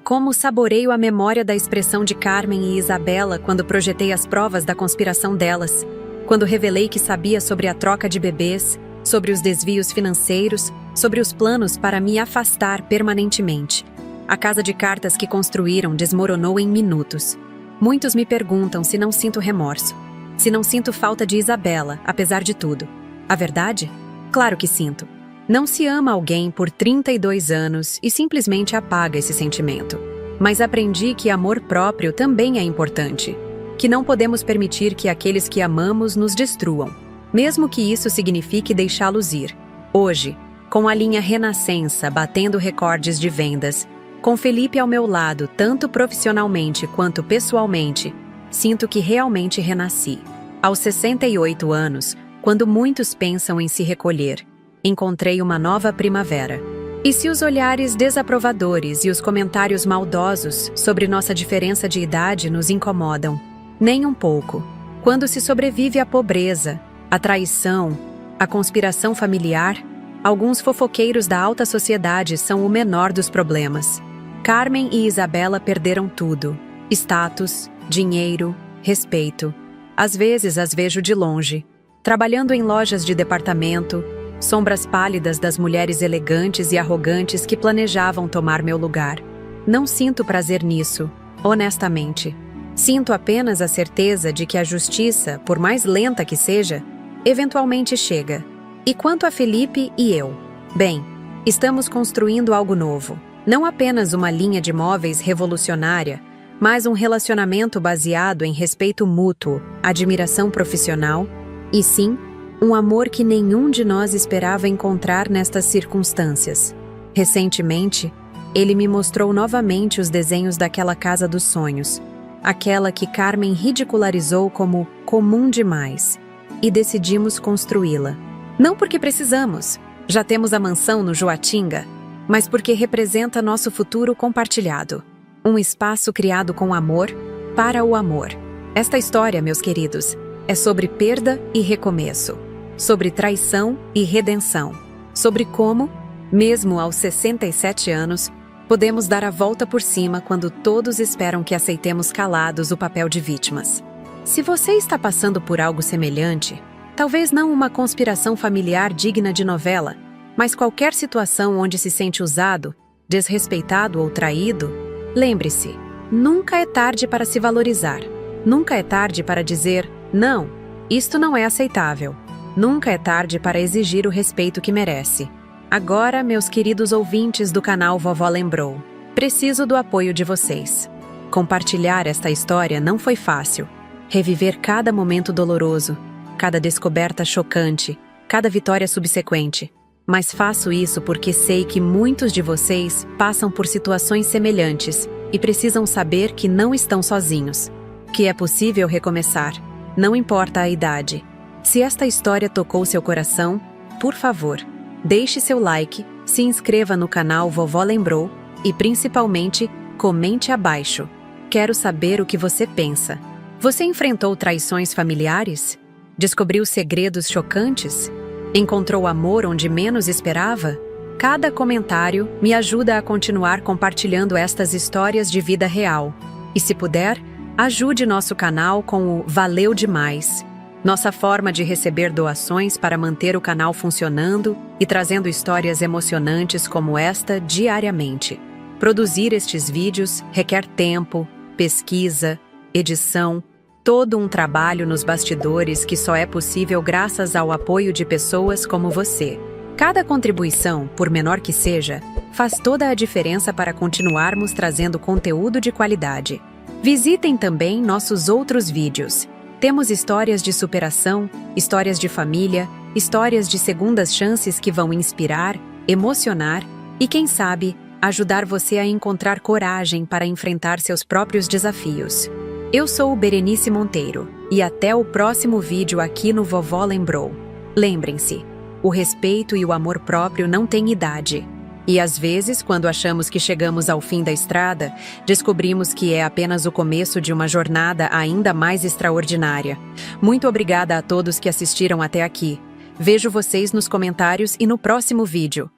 Como saboreio a memória da expressão de Carmen e Isabela quando projetei as provas da conspiração delas. Quando revelei que sabia sobre a troca de bebês, sobre os desvios financeiros, sobre os planos para me afastar permanentemente. A casa de cartas que construíram desmoronou em minutos. Muitos me perguntam se não sinto remorso, se não sinto falta de Isabela, apesar de tudo. A verdade? Claro que sinto. Não se ama alguém por 32 anos e simplesmente apaga esse sentimento. Mas aprendi que amor próprio também é importante, que não podemos permitir que aqueles que amamos nos destruam, mesmo que isso signifique deixá-los ir. Hoje, com a linha Renascença batendo recordes de vendas, com Felipe ao meu lado, tanto profissionalmente quanto pessoalmente, sinto que realmente renasci. Aos 68 anos, quando muitos pensam em se recolher, encontrei uma nova primavera. E se os olhares desaprovadores e os comentários maldosos sobre nossa diferença de idade nos incomodam? Nem um pouco. Quando se sobrevive à pobreza, à traição, à conspiração familiar, alguns fofoqueiros da alta sociedade são o menor dos problemas. Carmen e Isabela perderam tudo: status, dinheiro, respeito. Às vezes as vejo de longe, trabalhando em lojas de departamento, sombras pálidas das mulheres elegantes e arrogantes que planejavam tomar meu lugar. Não sinto prazer nisso, honestamente. Sinto apenas a certeza de que a justiça, por mais lenta que seja, eventualmente chega. E quanto a Felipe e eu? Bem, estamos construindo algo novo. Não apenas uma linha de móveis revolucionária, mas um relacionamento baseado em respeito mútuo, admiração profissional e, sim, um amor que nenhum de nós esperava encontrar nestas circunstâncias. Recentemente, ele me mostrou novamente os desenhos daquela casa dos sonhos, aquela que Carmen ridicularizou como comum demais, e decidimos construí-la. Não porque precisamos, já temos a mansão no Joatinga, mas porque representa nosso futuro compartilhado. Um espaço criado com amor, para o amor. Esta história, meus queridos, é sobre perda e recomeço, sobre traição e redenção, sobre como, mesmo aos 67 anos, podemos dar a volta por cima quando todos esperam que aceitemos calados o papel de vítimas. Se você está passando por algo semelhante, talvez não uma conspiração familiar digna de novela, mas qualquer situação onde se sente usado, desrespeitado ou traído, lembre-se, nunca é tarde para se valorizar. Nunca é tarde para dizer, não, isto não é aceitável. Nunca é tarde para exigir o respeito que merece. Agora, meus queridos ouvintes do canal Vovó Lembrou, preciso do apoio de vocês. Compartilhar esta história não foi fácil. Reviver cada momento doloroso, cada descoberta chocante, cada vitória subsequente. Mas faço isso porque sei que muitos de vocês passam por situações semelhantes e precisam saber que não estão sozinhos, que é possível recomeçar, não importa a idade. Se esta história tocou seu coração, por favor, deixe seu like, se inscreva no canal Vovó Lembrou e, principalmente, comente abaixo. Quero saber o que você pensa. Você enfrentou traições familiares? Descobriu segredos chocantes? Encontrou amor onde menos esperava? Cada comentário me ajuda a continuar compartilhando estas histórias de vida real. E se puder, ajude nosso canal com o Valeu Demais, nossa forma de receber doações para manter o canal funcionando e trazendo histórias emocionantes como esta diariamente. Produzir estes vídeos requer tempo, pesquisa, edição, todo um trabalho nos bastidores que só é possível graças ao apoio de pessoas como você. Cada contribuição, por menor que seja, faz toda a diferença para continuarmos trazendo conteúdo de qualidade. Visitem também nossos outros vídeos. Temos histórias de superação, histórias de família, histórias de segundas chances que vão inspirar, emocionar e, quem sabe, ajudar você a encontrar coragem para enfrentar seus próprios desafios. Eu sou Berenice Monteiro e até o próximo vídeo aqui no Vovó Lembrou. Lembrem-se, o respeito e o amor próprio não têm idade. E às vezes, quando achamos que chegamos ao fim da estrada, descobrimos que é apenas o começo de uma jornada ainda mais extraordinária. Muito obrigada a todos que assistiram até aqui. Vejo vocês nos comentários e no próximo vídeo.